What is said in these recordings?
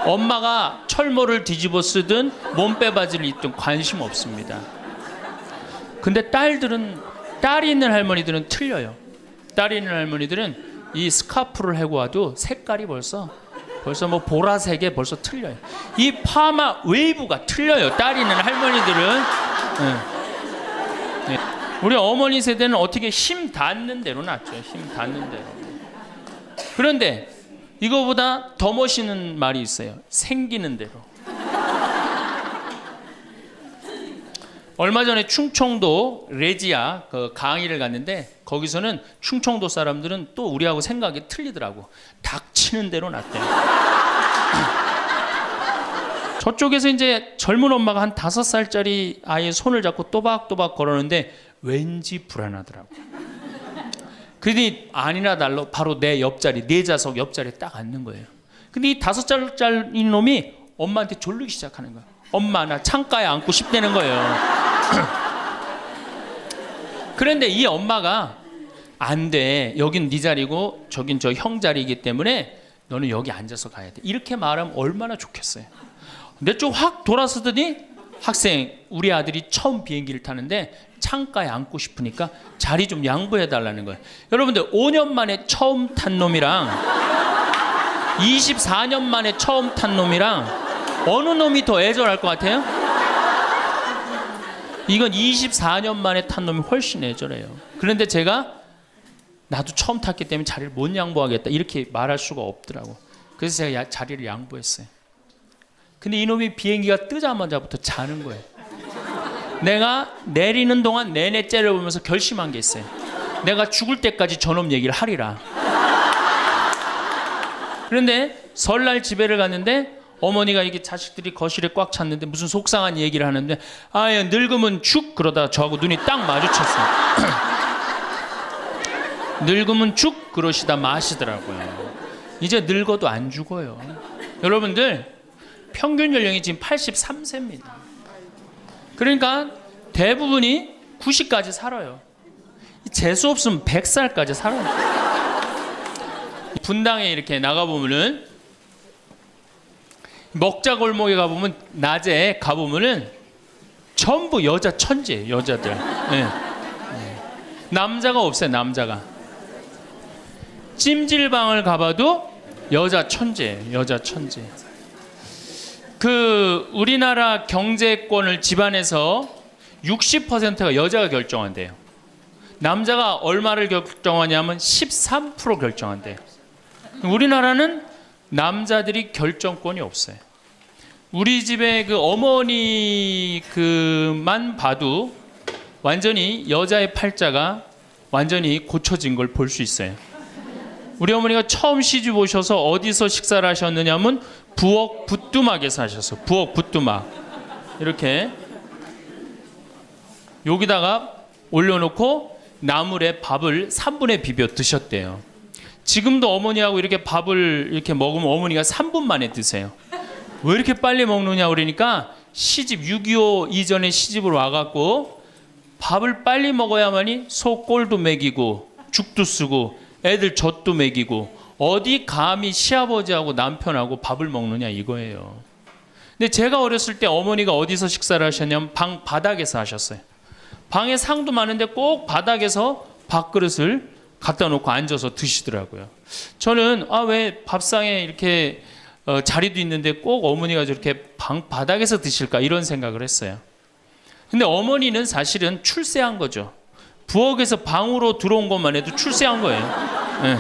엄마가 철모를 뒤집어 쓰든 몸빼바지를 입든 관심 없습니다. 근데 딸이 있는 할머니들은 틀려요. 딸이 있는 할머니들은 이 스카프를 해고 와도 색깔이 벌써 뭐 보라색에 벌써 틀려요. 이 파마 웨이브가 틀려요. 딸이 있는 할머니들은. 네. 우리 어머니 세대는 어떻게 힘 닿는 대로 났죠. 힘 닿는 대로. 그런데 이거보다 더 멋있는 말이 있어요. 생기는 대로. 얼마 전에 충청도 레지아 그 강의를 갔는데 거기서는 충청도 사람들은 또 우리하고 생각이 틀리더라고. 닥치는 대로 났대요. 저쪽에서 이제 젊은 엄마가 한 5살짜리 아이의 손을 잡고 또박또박 걸었는데 왠지 불안하더라고. 그러니 아니나 달러 바로 내 옆자리, 내 좌석 옆자리에 딱 앉는 거예요. 근데 이 5살짜리 놈이 엄마한테 졸르기 시작하는 거야. 엄마 나 창가에 앉고 싶다는 거예요. 그런데 이 엄마가 안 돼. 여긴 네 자리고 저긴 저 형 자리이기 때문에 너는 여기 앉아서 가야 돼. 이렇게 말하면 얼마나 좋겠어요. 근데 좀 확 돌아서더니 학생 우리 아들이 처음 비행기를 타는데 창가에 앉고 싶으니까 자리 좀 양보해 달라는 거예요. 여러분들 5년 만에 처음 탄 놈이랑 24년 만에 처음 탄 놈이랑 어느 놈이 더 애절할 것 같아요? 이건 24년 만에 탄 놈이 훨씬 애절해요. 그런데 제가 나도 처음 탔기 때문에 자리를 못 양보하겠다 이렇게 말할 수가 없더라고. 그래서 제가 자리를 양보했어요. 근데 이놈이 비행기가 뜨자마자부터 자는 거예요. 내가 내리는 동안 내내 째려보면서 결심한 게 있어요. 내가 죽을 때까지 저놈 얘기를 하리라. 그런데 설날 집에를 갔는데 어머니가 이게 자식들이 거실에 꽉 찼는데 무슨 속상한 얘기를 하는데 아예 늙으면 죽 그러다 저하고 눈이 딱 마주쳤어요. 늙으면 죽 그러시다 마시더라고요. 이제 늙어도 안 죽어요. 여러분들 평균 연령이 지금 83세입니다. 그러니까 대부분이 90까지 살아요. 재수 없으면 100살까지 살아요. 분당에 이렇게 나가보면은 먹자골목에 가보면 낮에 가보면은 전부 여자 천재예요. 여자들. 네. 남자가 없어요. 남자가. 찜질방을 가봐도 여자 천재예요. 여자 천재. 그 우리나라 경제권을 집안에서 60%가 여자가 결정한대요. 남자가 얼마를 결정하냐면 13% 결정한대요. 우리나라는 남자들이 결정권이 없어요. 우리 집에 그 어머니 그만 봐도 완전히 여자의 팔자가 완전히 고쳐진 걸 볼 수 있어요. 우리 어머니가 처음 시집 오셔서 어디서 식사를 하셨느냐면 부엌 부뚜막에서 하셨어. 부엌 부뚜막. 이렇게 여기다가 올려놓고 나물에 밥을 3분에 비벼 드셨대요. 지금도 어머니하고 이렇게 밥을 이렇게 먹으면 어머니가 3분 만에 드세요. 왜 이렇게 빨리 먹느냐 그러니까 시집 6.25 이전에 시집을 와갖고 밥을 빨리 먹어야만이 소 꼴도 먹이고 죽도 쓰고 애들 젖도 먹이고 어디 감히 시아버지하고 남편하고 밥을 먹느냐 이거예요. 근데 제가 어렸을 때 어머니가 어디서 식사를 하셨냐면 방 바닥에서 하셨어요. 방에 상도 많은데 꼭 바닥에서 밥그릇을 갖다 놓고 앉아서 드시더라고요. 저는 왜 밥상에 이렇게 자리도 있는데 꼭 어머니가 저렇게 방 바닥에서 드실까 이런 생각을 했어요. 근데 어머니는 사실은 출세한 거죠. 부엌에서 방으로 들어온 것만 해도 출세한 거예요. 네.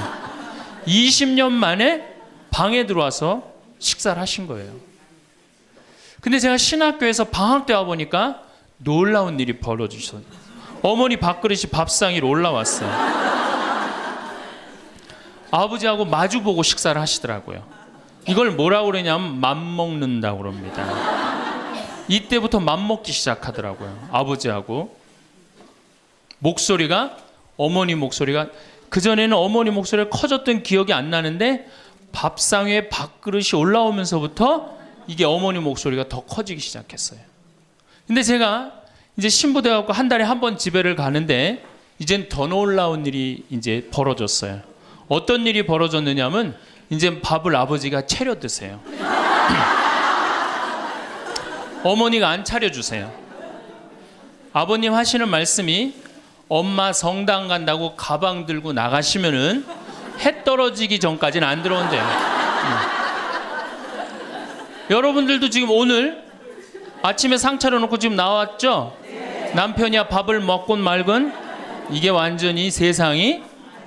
20년 만에 방에 들어와서 식사를 하신 거예요. 근데 제가 신학교에서 방학 때 와보니까 놀라운 일이 벌어지셨어요. 어머니 밥그릇이 밥상 위로 올라왔어요. 아버지하고 마주보고 식사를 하시더라고요. 이걸 뭐라고 그러냐면 맘먹는다고 그럽니다. 이때부터 맘먹기 시작하더라고요. 아버지하고. 목소리가 어머니 목소리가 그전에는 어머니 목소리가 커졌던 기억이 안 나는데 밥상 위에 밥그릇이 올라오면서부터 이게 어머니 목소리가 더 커지기 시작했어요. 근데 제가 이제 신부 돼갖고 한 달에 한 번 집에를 가는데 이젠 더 놀라운 일이 이제 벌어졌어요. 어떤 일이 벌어졌느냐면 이제 밥을 아버지가 차려 드세요. 어머니가 안 차려주세요. 아버님 하시는 말씀이 엄마 성당 간다고 가방 들고 나가시면은 해 떨어지기 전까지는 안 들어온대요. 여러분들도 지금 오늘 아침에 상 차려놓고 지금 나왔죠? 남편이야 밥을 먹곤 말건 이게 완전히 세상이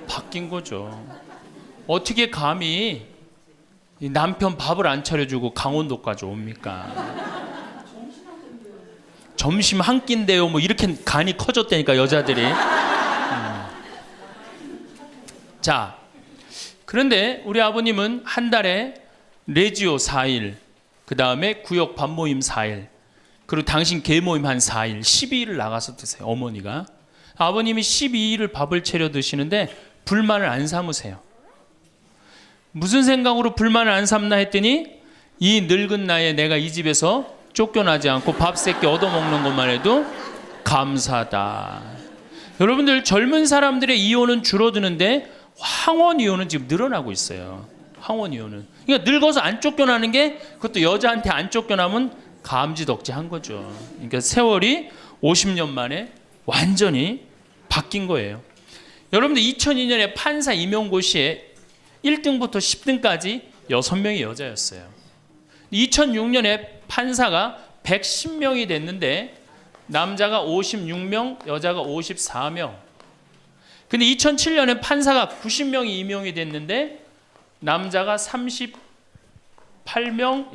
바뀐 거죠. 어떻게 감히 남편 밥을 안 차려주고 강원도까지 옵니까? 점심 한 끼인데요. 뭐 이렇게 간이 커졌다니까 여자들이. 자, 그런데 우리 아버님은 한 달에 레지오 4일, 그 다음에 구역 밥모임 4일, 그리고 당신 개모임 한 4일, 12일을 나가서 드세요. 어머니가. 아버님이 12일을 밥을 차려 드시는데 불만을 안 삼으세요. 무슨 생각으로 불만을 안 삼나 했더니 이 늙은 나이에 내가 이 집에서 쫓겨나지 않고 밥 세끼 얻어먹는 것만 해도 감사하다. 여러분들 젊은 사람들의 이혼은 줄어드는데 황혼 이혼은 지금 늘어나고 있어요. 황혼 이혼은. 그러니까 늙어서 안 쫓겨나는 게 그것도 여자한테 안 쫓겨나면 감지덕지한 거죠. 그러니까 세월이 50년 만에 완전히 바뀐 거예요. 여러분들 2002년에 판사 임용고시에 1등부터 10등까지 6명이 여자였어요. 2006년에 판사가 110명이 됐는데 남자가 56명, 여자가 54명. 근데 2007년에 판사가 90명이 임용이 됐는데 남자가 38명,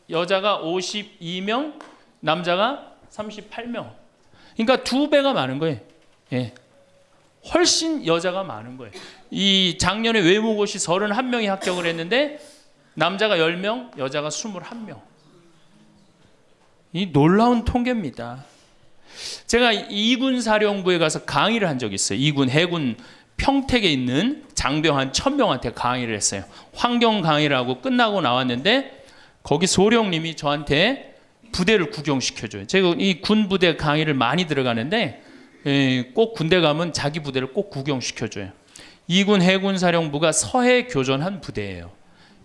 여자가 52명, 남자가 38명. 그러니까 2배가 많은 거예요. 예. 훨씬 여자가 많은 거예요. 이 작년에 외무고시 31명이 합격을 했는데 남자가 10명, 여자가 21명. 이 놀라운 통계입니다. 제가 이군 사령부에 가서 강의를 한 적이 있어요. 이군 해군 평택에 있는 장병 한 1000명한테 강의를 했어요. 환경 강의를 하고 끝나고 나왔는데 거기 소령님이 저한테 부대를 구경시켜줘요. 제가 이 군 부대 강의를 많이 들어가는데 꼭 군대 가면 자기 부대를 꼭 구경시켜줘요. 이군 해군 사령부가 서해 교전한 부대예요.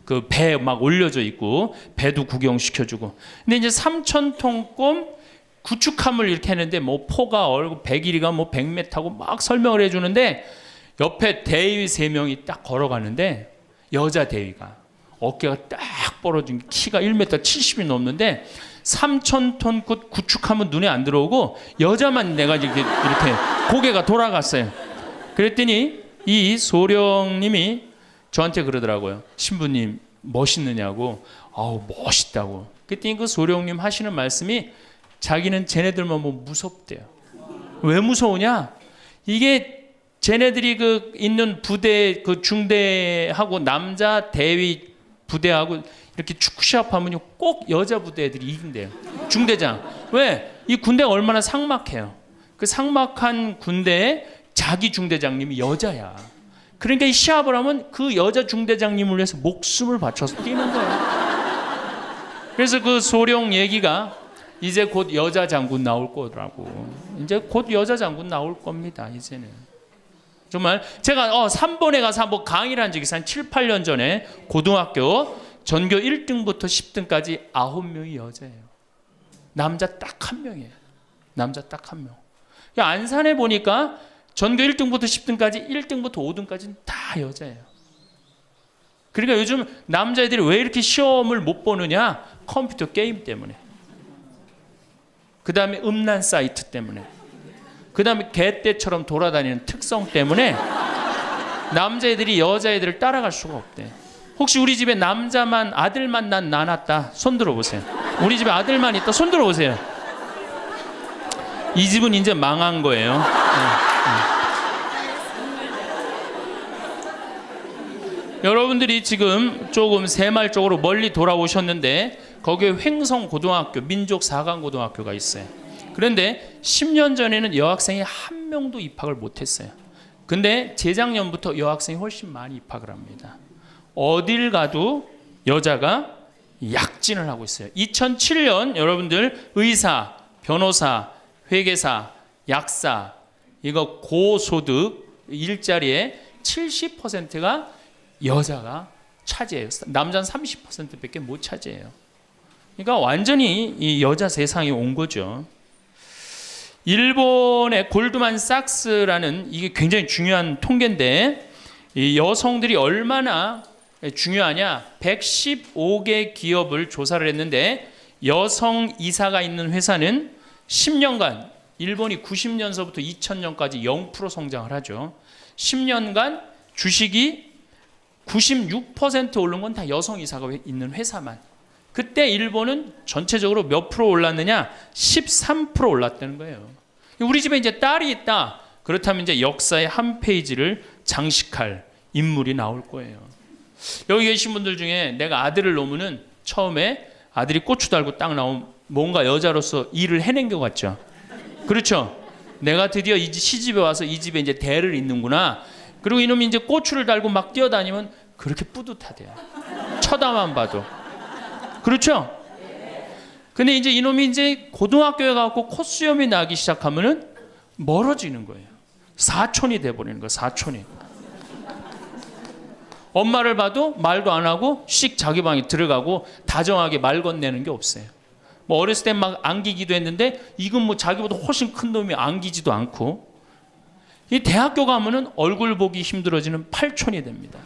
그 배 막 올려져 있고 배도 구경시켜주고. 근데 이제 3,000톤급 구축함을 이렇게 했는데 뭐 포가 얼고 배길이가 뭐 100m고 막 설명을 해주는데 옆에 대위 3명이 딱 걸어가는데 여자 대위가 어깨가 딱 벌어진 키가 1m 70이 넘는데 3,000톤급 구축함은 눈에 안 들어오고 여자만 내가 이렇게 고개가 돌아갔어요. 그랬더니 이 소령님이 저한테 그러더라고요. 신부님 멋있느냐고. 아우 멋있다고. 그랬더니 그 소령님 하시는 말씀이 자기는 쟤네들만 보면 무섭대요. 왜 무서우냐? 이게 쟤네들이 그 있는 부대 그 중대하고 남자 대위 부대하고 이렇게 축구 시합하면 꼭 여자 부대 애들이 이긴대요. 중대장. 왜? 이 군대가 얼마나 삭막해요. 그 삭막한 군대에 자기 중대장님이 여자야. 그러니까 이 시합을 하면 그 여자 중대장님을 위해서 목숨을 바쳐서 뛰는 거예요. 그래서 그 소령 얘기가 이제 곧 여자 장군 나올 거라고. 이제 곧 여자 장군 나올 겁니다. 이제는. 정말 제가 3번에 가서 한번 강의를 한 적이 있어요. 한 7, 8년 전에 고등학교 전교 1등부터 10등까지 9명이 여자예요. 남자 딱 1명이에요. 남자 딱 1명. 안산에 보니까 전교 1등부터 10등까지 1등부터 5등까지는 다 여자예요. 그러니까 요즘 남자애들이 왜 이렇게 시험을 못 보느냐? 컴퓨터 게임 때문에. 그 다음에 음란 사이트 때문에. 그 다음에 개떼처럼 돌아다니는 특성 때문에 남자애들이 여자애들을 따라갈 수가 없대. 혹시 우리 집에 남자만 아들만 낳았다 손 들어보세요. 우리 집에 아들만 있다 손 들어보세요. 이 집은 이제 망한 거예요. 여러분들이 지금 조금 새말적으로 멀리 돌아오셨는데 거기에 횡성고등학교 민족 4강 고등학교가 있어요. 그런데 10년 전에는 여학생이 한 명도 입학을 못했어요. 근데 재작년부터 여학생이 훨씬 많이 입학을 합니다. 어딜 가도 여자가 약진을 하고 있어요. 2007년 여러분들 의사, 변호사, 회계사, 약사 이거 고소득 일자리에 70%가 여자가 차지해요. 남자는 30%밖에 못 차지해요. 그러니까 완전히 이 여자 세상이 온 거죠. 일본의 골드만삭스라는 이게 굉장히 중요한 통계인데, 이 여성들이 얼마나 중요하냐, 115개 기업을 조사를 했는데 여성 이사가 있는 회사는 10년간, 일본이 90년서부터 2000년까지 0% 성장을 하죠. 10년간 주식이 96% 오른 건 다 여성 이사가 있는 회사만. 그때 일본은 전체적으로 몇 프로 올랐느냐? 13% 올랐다는 거예요. 우리 집에 이제 딸이 있다. 그렇다면 이제 역사의 한 페이지를 장식할 인물이 나올 거예요. 여기 계신 분들 중에 내가 아들을 놓으면은 처음에 아들이 고추 달고 딱 나오면 뭔가 여자로서 일을 해낸 것 같죠. 그렇죠? 내가 드디어 이 시집에 와서 이 집에 이제 대를 잇는구나. 그리고 이놈이 이제 고추를 달고 막 뛰어다니면 그렇게 뿌듯하대요. 쳐다만 봐도. 그렇죠? 근데 이제 이놈이 이제 고등학교에 가고 콧수염이 나기 시작하면은 멀어지는 거예요. 사촌이 돼버리는 거예요. 사촌이. 엄마를 봐도 말도 안 하고 씩 자기 방에 들어가고 다정하게 말 건네는 게 없어요. 뭐 어렸을 땐 막 안기기도 했는데 이건 뭐 자기보다 훨씬 큰 놈이 안기지도 않고, 이 대학교 가면은 얼굴 보기 힘들어지는 팔촌이 됩니다.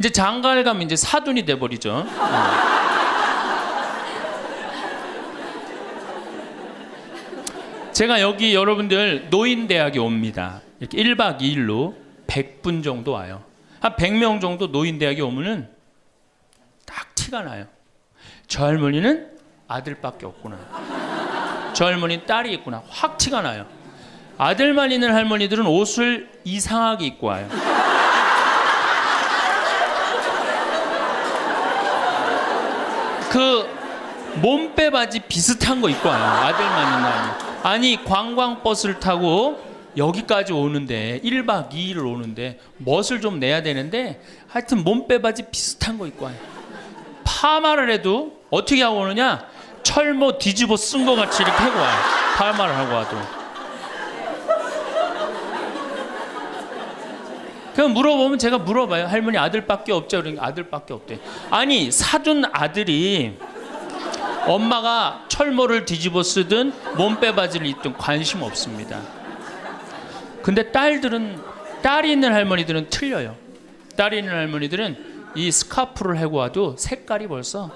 이제 장가를 가면 이제 사돈이 돼버리죠. 제가 여기 여러분들 노인대학에 옵니다. 이렇게 1박 2일로 100분 정도 와요. 한 100명 정도 노인대학에 오면은 딱 티가 나요. 저 할머니는 아들밖에 없구나. 저 할머니는 딸이 있구나. 확 티가 나요. 아들만 있는 할머니들은 옷을 이상하게 입고 와요. 그 몸빼 바지 비슷한 거 입고 와요. 아들만 있는 할머니. 아니 관광버스를 타고 여기까지 오는데 1박 2일을 오는데 멋을 좀 내야 되는데 하여튼 몸빼 바지 비슷한 거 입고 와요. 파마를 해도 어떻게 하고 오느냐, 철모 뒤집어 쓴 거 같이 이렇게 하고 와요. 파마를 하고 와도. 그럼 물어보면 제가 물어봐요. 할머니 아들밖에 없죠? 그러니까 아들밖에 없대. 아니 사둔 아들이 엄마가 철모를 뒤집어 쓰든 몸빼 바지를 입든 관심 없습니다. 근데 딸이 있는 할머니들은 틀려요. 딸이 있는 할머니들은 이 스카프를 하고 와도 색깔이 벌써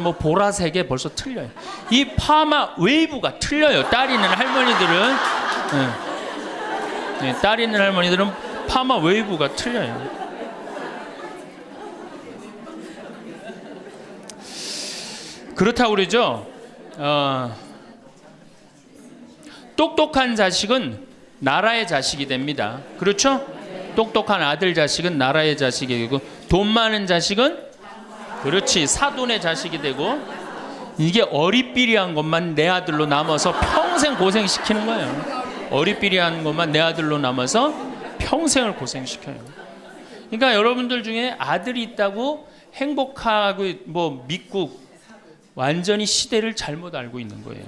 뭐 보라색에 벌써 틀려요. 이 파마 웨이브가 틀려요. 딸이 있는 할머니들은. 네, 딸이 있는 할머니들은 파마 웨이브가 틀려요. 그렇다고 그러죠. 똑똑한 자식은 나라의 자식이 됩니다. 그렇죠? 똑똑한 아들 자식은 나라의 자식이 되고, 돈 많은 자식은 그렇지 사돈의 자식이 되고, 이게 어리삐리한 것만 내 아들로 남아서 평생 고생시키는 거예요. 어리삐리한 것만 내 아들로 남아서 평생을 고생시켜요. 그러니까 여러분들 중에 아들이 있다고 행복하고 뭐 믿고 완전히 시대를 잘못 알고 있는 거예요.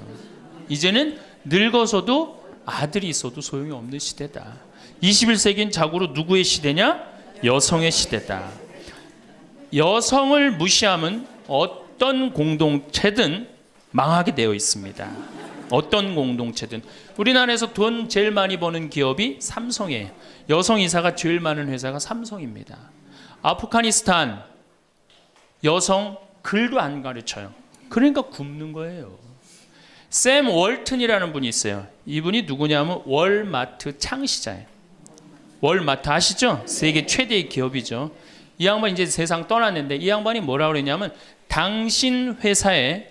이제는 늙어서도 아들이 있어도 소용이 없는 시대다. 21세기는 자고로 누구의 시대냐? 여성의 시대다. 여성을 무시하면 어떤 공동체든 망하게 되어 있습니다. 어떤 공동체든. 우리나라에서 돈 제일 많이 버는 기업이 삼성이에요. 여성 이사가 제일 많은 회사가 삼성입니다. 아프가니스탄 여성 글도 안 가르쳐요. 그러니까 굶는 거예요. 샘 월튼이라는 분이 있어요. 이분이 누구냐면 월마트 창시자예요. 월마트 아시죠? 세계 최대의 기업이죠. 이 양반이 이제 세상 떠났는데, 이 양반이 뭐라고 그랬냐면, 당신 회사에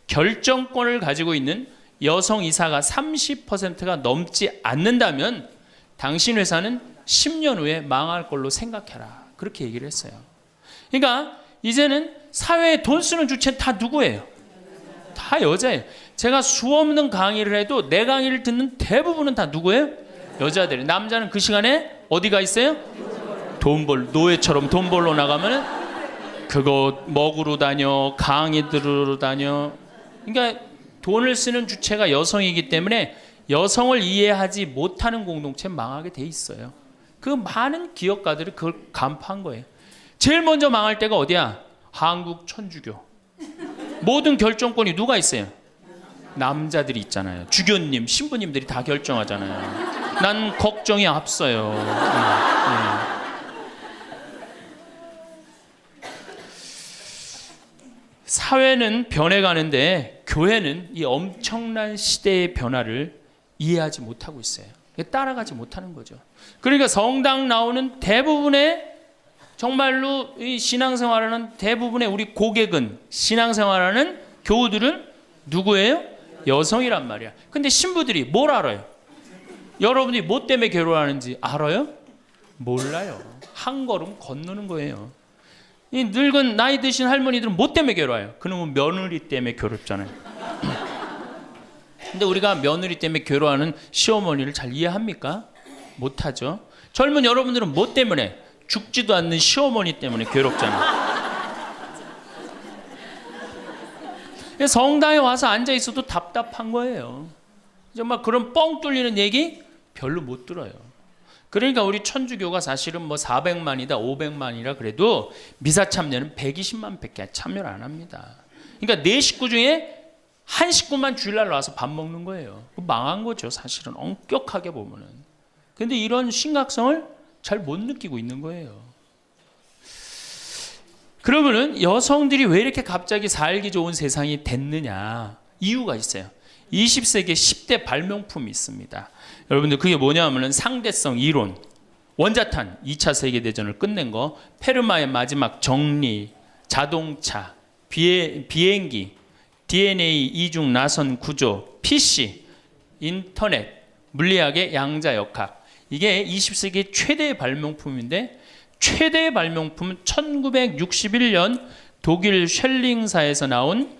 결정권을 가지고 있는 여성 이사가 30%가 넘지 않는다면 당신 회사는 10년 후에 망할 걸로 생각해라. 그렇게 얘기를 했어요. 그러니까 이제는 사회에 돈 쓰는 주체는 다 누구예요? 다 여자예요. 제가 수없는 강의를 해도 내 강의를 듣는 대부분은 다 누구예요? 여자들이에요. 남자는 그 시간에 어디가 있어요? 노예처럼 돈 벌러 나가면은 그거 먹으러 다녀, 강의 들으러 다녀. 그러니까 돈을 쓰는 주체가 여성이기 때문에 여성을 이해하지 못하는 공동체는 망하게 돼 있어요. 그 많은 기업가들이 그걸 간파한 거예요. 제일 먼저 망할 때가 어디야? 한국 천주교. 모든 결정권이 누가 있어요? 남자들이 있잖아요. 주교님, 신부님들이 다 결정하잖아요. 난 걱정이 앞서요. 사회는 변해가는데 교회는 이 엄청난 시대의 변화를 이해하지 못하고 있어요. 따라가지 못하는 거죠. 그러니까 성당 나오는 대부분의 정말로 이 신앙생활하는 대부분의 우리 고객은 신앙생활하는 교우들은 누구예요? 여성이란 말이야. 근데 신부들이 뭘 알아요? 여러분이 뭐 때문에 괴로워하는지 알아요? 몰라요. 한 걸음 건너는 거예요. 이 늙은 나이 드신 할머니들은 뭐 때문에 괴로워요? 그놈은 며느리 때문에 괴롭잖아요. 근데 우리가 며느리 때문에 괴로워하는 시어머니를 잘 이해합니까? 못하죠. 젊은 여러분들은 뭐 때문에? 죽지도 않는 시어머니 때문에 괴롭잖아요. 성당에 와서 앉아 있어도 답답한 거예요. 정말 그런 뻥 뚫리는 얘기 별로 못 들어요. 그러니까 우리 천주교가 사실은 뭐 400만이다 500만이라 그래도 미사 참여는 120만 밖에 참여를 안 합니다. 그러니까 네 식구 중에 한 식구만 주일날 와서 밥 먹는 거예요. 망한 거죠, 사실은. 엄격하게 보면은. 근데 이런 심각성을 잘 못 느끼고 있는 거예요. 그러면은 여성들이 왜 이렇게 갑자기 살기 좋은 세상이 됐느냐? 이유가 있어요. 20세기에 10대 발명품이 있습니다. 여러분들 그게 뭐냐면은 상대성 이론, 원자탄 2차 세계대전을 끝낸 거, 페르마의 마지막 정리, 자동차, 비행기, DNA 이중 나선 구조, PC, 인터넷, 물리학의 양자역학. 이게 20세기 최대의 발명품인데 최대의 발명품은 1961년 독일 쉘링사에서 나온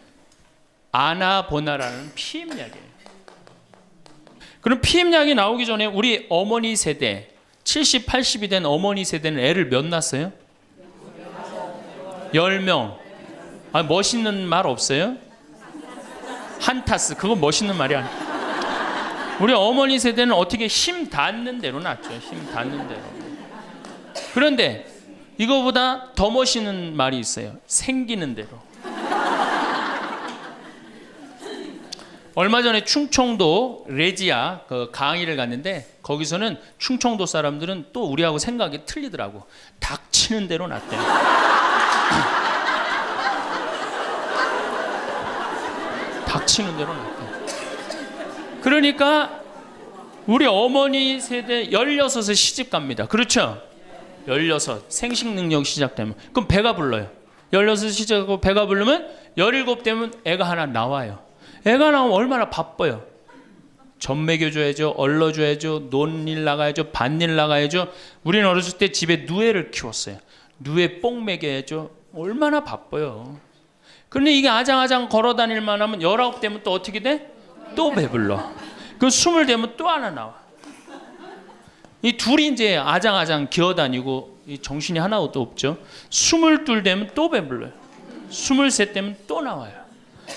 아나보나라는 피임약이에요. 그럼 피임약이 나오기 전에 우리 어머니 세대 70, 80이 된 어머니 세대는 애를 몇 낳았어요? 10명. 아, 멋있는 말 없어요? 한타스. 그건 멋있는 말이 아니야. 우리 어머니 세대는 어떻게 힘 닿는 대로 낳죠. 힘 닿는 대로. 그런데 이거보다 더 멋있는 말이 있어요. 생기는 대로. 얼마 전에 충청도 레지아 그 강의를 갔는데 거기서는 충청도 사람들은 또 우리하고 생각이 틀리더라고. 닥치는 대로 낳대요. 닥치는 대로 낳대요. 그러니까 우리 어머니 세대 16에 시집 갑니다. 그렇죠? 16 생식 능력 시작되면 그럼 배가 불러요. 16 시작하고 배가 부르면 17 되면 애가 하나 나와요. 애가 나오면 얼마나 바빠요. 젖 먹여줘야죠. 얼러줘야죠. 논일 나가야죠. 밭일 나가야죠. 우리는 어렸을 때 집에 누에를 키웠어요. 누에 뽕 먹여야죠. 얼마나 바빠요. 그런데 이게 아장아장 걸어다닐만 하면 19 되면 또 어떻게 돼? 또 배불러. 그 20 되면 또 하나 나와. 이 둘이 이제 아장아장 기어다니고 이 정신이 하나도 없죠. 22 되면 또 배불러요. 23 되면 또 나와요.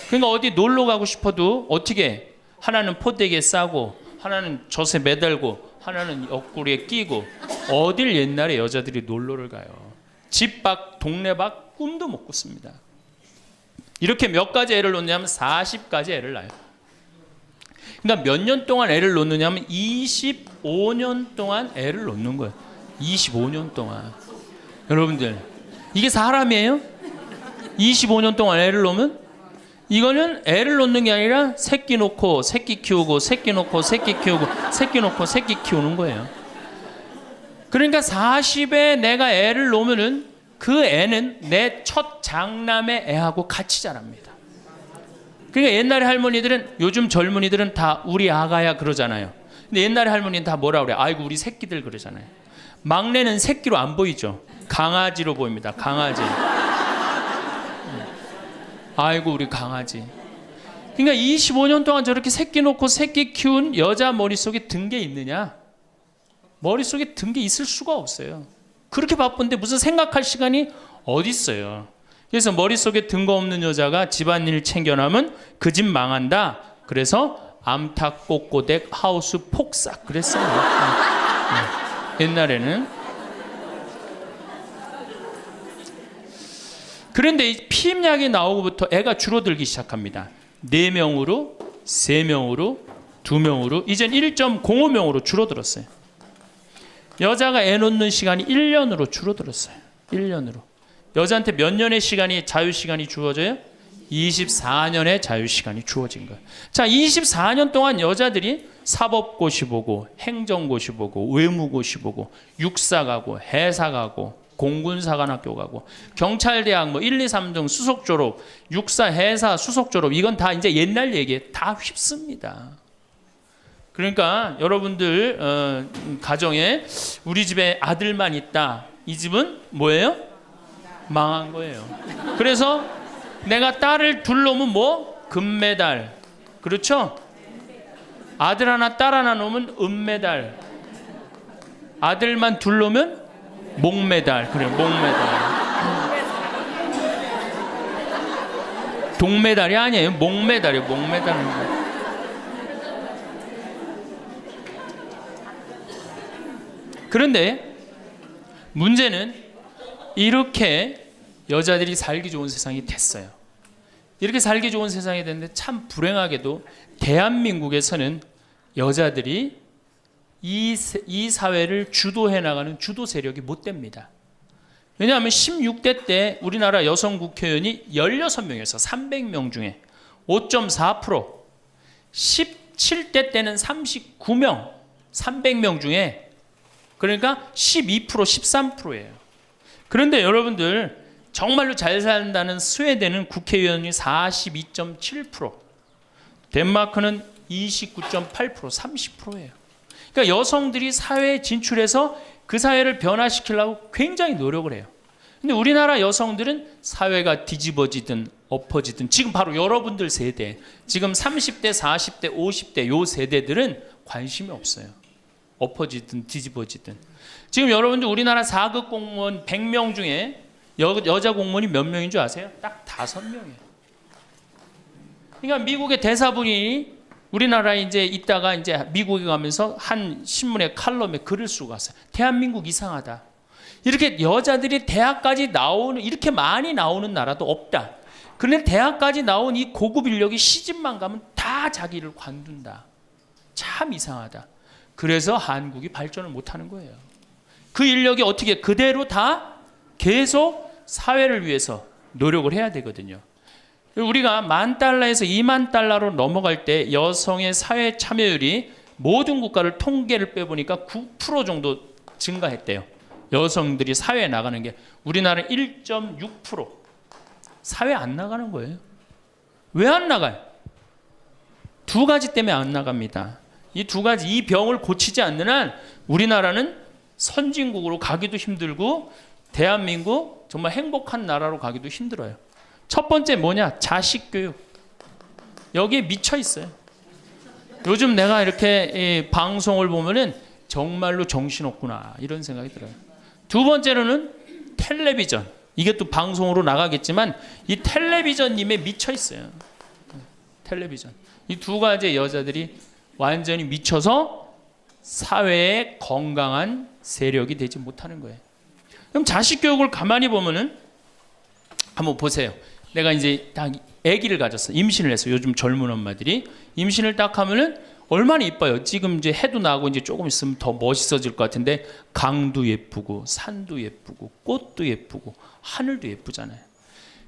그러니까 어디 놀러 가고 싶어도 어떻게 하나는 포대기에 싸고 하나는 젖에 매달고 하나는 옆구리에 끼고 어딜 옛날에 여자들이 놀러를 가요. 집 밖 동네 밖 꿈도 못 꿨습니다. 이렇게 몇 가지 애를 놓냐면 40가지 애를 낳아요. 그러니까 몇 년 동안 애를 놓느냐면 25년 동안 애를 놓는 거예요. 25년 동안. 여러분들 이게 사람이에요? 25년 동안 애를 놓으면 이거는 애를 놓는 게 아니라 새끼 놓고 새끼 키우고 새끼 놓고 새끼 키우고 새끼 놓고 새끼 키우는 거예요. 그러니까 40에 내가 애를 놓으면은 그 애는 내 첫 장남의 애하고 같이 자랍니다. 그러니까 옛날에 할머니들은 요즘 젊은이들은 다 우리 아가야 그러잖아요. 근데 옛날에 할머니는 다 뭐라 그래? 아이고 우리 새끼들 그러잖아요. 막내는 새끼로 안 보이죠. 강아지로 보입니다. 강아지. 아이고 우리 강아지. 그러니까 25년 동안 저렇게 새끼 놓고 새끼 키운 여자 머릿속에 든 게 있느냐? 머릿속에 든 게 있을 수가 없어요. 그렇게 바쁜데 무슨 생각할 시간이 어디 있어요. 그래서 머릿속에 든 거 없는 여자가 집안일 챙겨나면 그 집 망한다. 그래서 암탉 꼬꼬댁 하우스 폭삭 그랬어요. 옛날에는. 그런데 이 피임약이 나오고부터 애가 줄어들기 시작합니다. 4명으로, 3명으로, 2명으로, 이젠 1.05명으로 줄어들었어요. 여자가 애 놓는 시간이 1년으로 줄어들었어요. 1년으로. 여자한테 몇 년의 시간이, 자유시간이 주어져요? 24년의 자유시간이 주어진 거예요. 자, 24년 동안 여자들이 사법고시 보고, 행정고시 보고, 외무고시 보고, 육사 가고, 해사 가고, 공군사관학교 가고, 경찰대학 뭐 1, 2, 3등 수석 졸업, 육사, 해사, 수석 졸업, 이건 다 이제 옛날 얘기에 다 휩습니다. 그러니까 여러분들 가정에 우리 집에 아들만 있다. 이 집은 뭐예요? 망한 거예요. 그래서 내가 딸을 둘 놓으면 뭐? 금메달. 그렇죠? 아들 하나 딸 하나 놓으면 은메달. 아들만 둘 놓으면 목메달. 그래, 목메달. 동메달이 아니에요. 목메달이에요. 목메달은. 그런데 문제는 이렇게 여자들이 살기 좋은 세상이 됐어요. 이렇게 살기 좋은 세상이 됐는데 참 불행하게도 대한민국에서는 여자들이 이 사회를 주도해 나가는 주도 세력이 못 됩니다. 왜냐하면 16대 때 우리나라 여성 국회의원이 16명에서 300명 중에 5.4%, 17대 때는 39명, 300명 중에 그러니까 12%, 13%예요. 그런데 여러분들 정말로 잘 산다는 스웨덴은 국회의원이 42.7%, 덴마크는 29.8%, 30%예요. 그러니까 여성들이 사회에 진출해서 그 사회를 변화시키려고 굉장히 노력을 해요. 근데 우리나라 여성들은 사회가 뒤집어지든 엎어지든 지금 바로 여러분들 세대, 지금 30대, 40대, 50대 요 세대들은 관심이 없어요. 엎어지든 뒤집어지든. 지금 여러분들 우리나라 4급 공무원 100명 중에 여자 공무원이 몇 명인 줄 아세요? 딱 5명이에요. 그러니까 미국의 대사분이 우리나라에 이제 있다가 이제 미국에 가면서 한 신문의 칼럼에 글을 쓰고 갔어요. 대한민국 이상하다. 이렇게 여자들이 대학까지 나오는, 이렇게 많이 나오는 나라도 없다. 그런데 대학까지 나온 이 고급 인력이 시집만 가면 다 자기를 관둔다. 참 이상하다. 그래서 한국이 발전을 못하는 거예요. 그 인력이 어떻게 그대로 다 계속 사회를 위해서 노력을 해야 되거든요. 우리가 $10,000에서 $20,000로 넘어갈 때 여성의 사회 참여율이 모든 국가를 통계를 빼보니까 9% 정도 증가했대요. 여성들이 사회에 나가는 게. 우리나라는 1.6%. 사회 안 나가는 거예요. 왜 안 나가요? 두 가지 때문에 안 나갑니다. 이 두 가지, 이 병을 고치지 않는 한 우리나라는 선진국으로 가기도 힘들고 대한민국 정말 행복한 나라로 가기도 힘들어요. 첫 번째 뭐냐? 자식 교육. 여기에 미쳐 있어요. 요즘 내가 이렇게 방송을 보면은 정말로 정신없구나 이런 생각이 들어요. 두 번째로는 텔레비전. 이게 또 방송으로 나가겠지만 이 텔레비전님에 미쳐 있어요. 텔레비전. 이 두 가지 여자들이 완전히 미쳐서 사회에 건강한 세력이 되지 못하는 거예요. 그럼 자식 교육을 가만히 보면은 한번 보세요. 내가 이제 딱 아기를 가졌어. 임신을 했어. 요즘 젊은 엄마들이 임신을 딱 하면은 얼마나 이뻐요. 지금 이제 해도 나고 이제 조금 있으면 더 멋있어질 것 같은데 강도 예쁘고 산도 예쁘고 꽃도 예쁘고 하늘도 예쁘잖아요.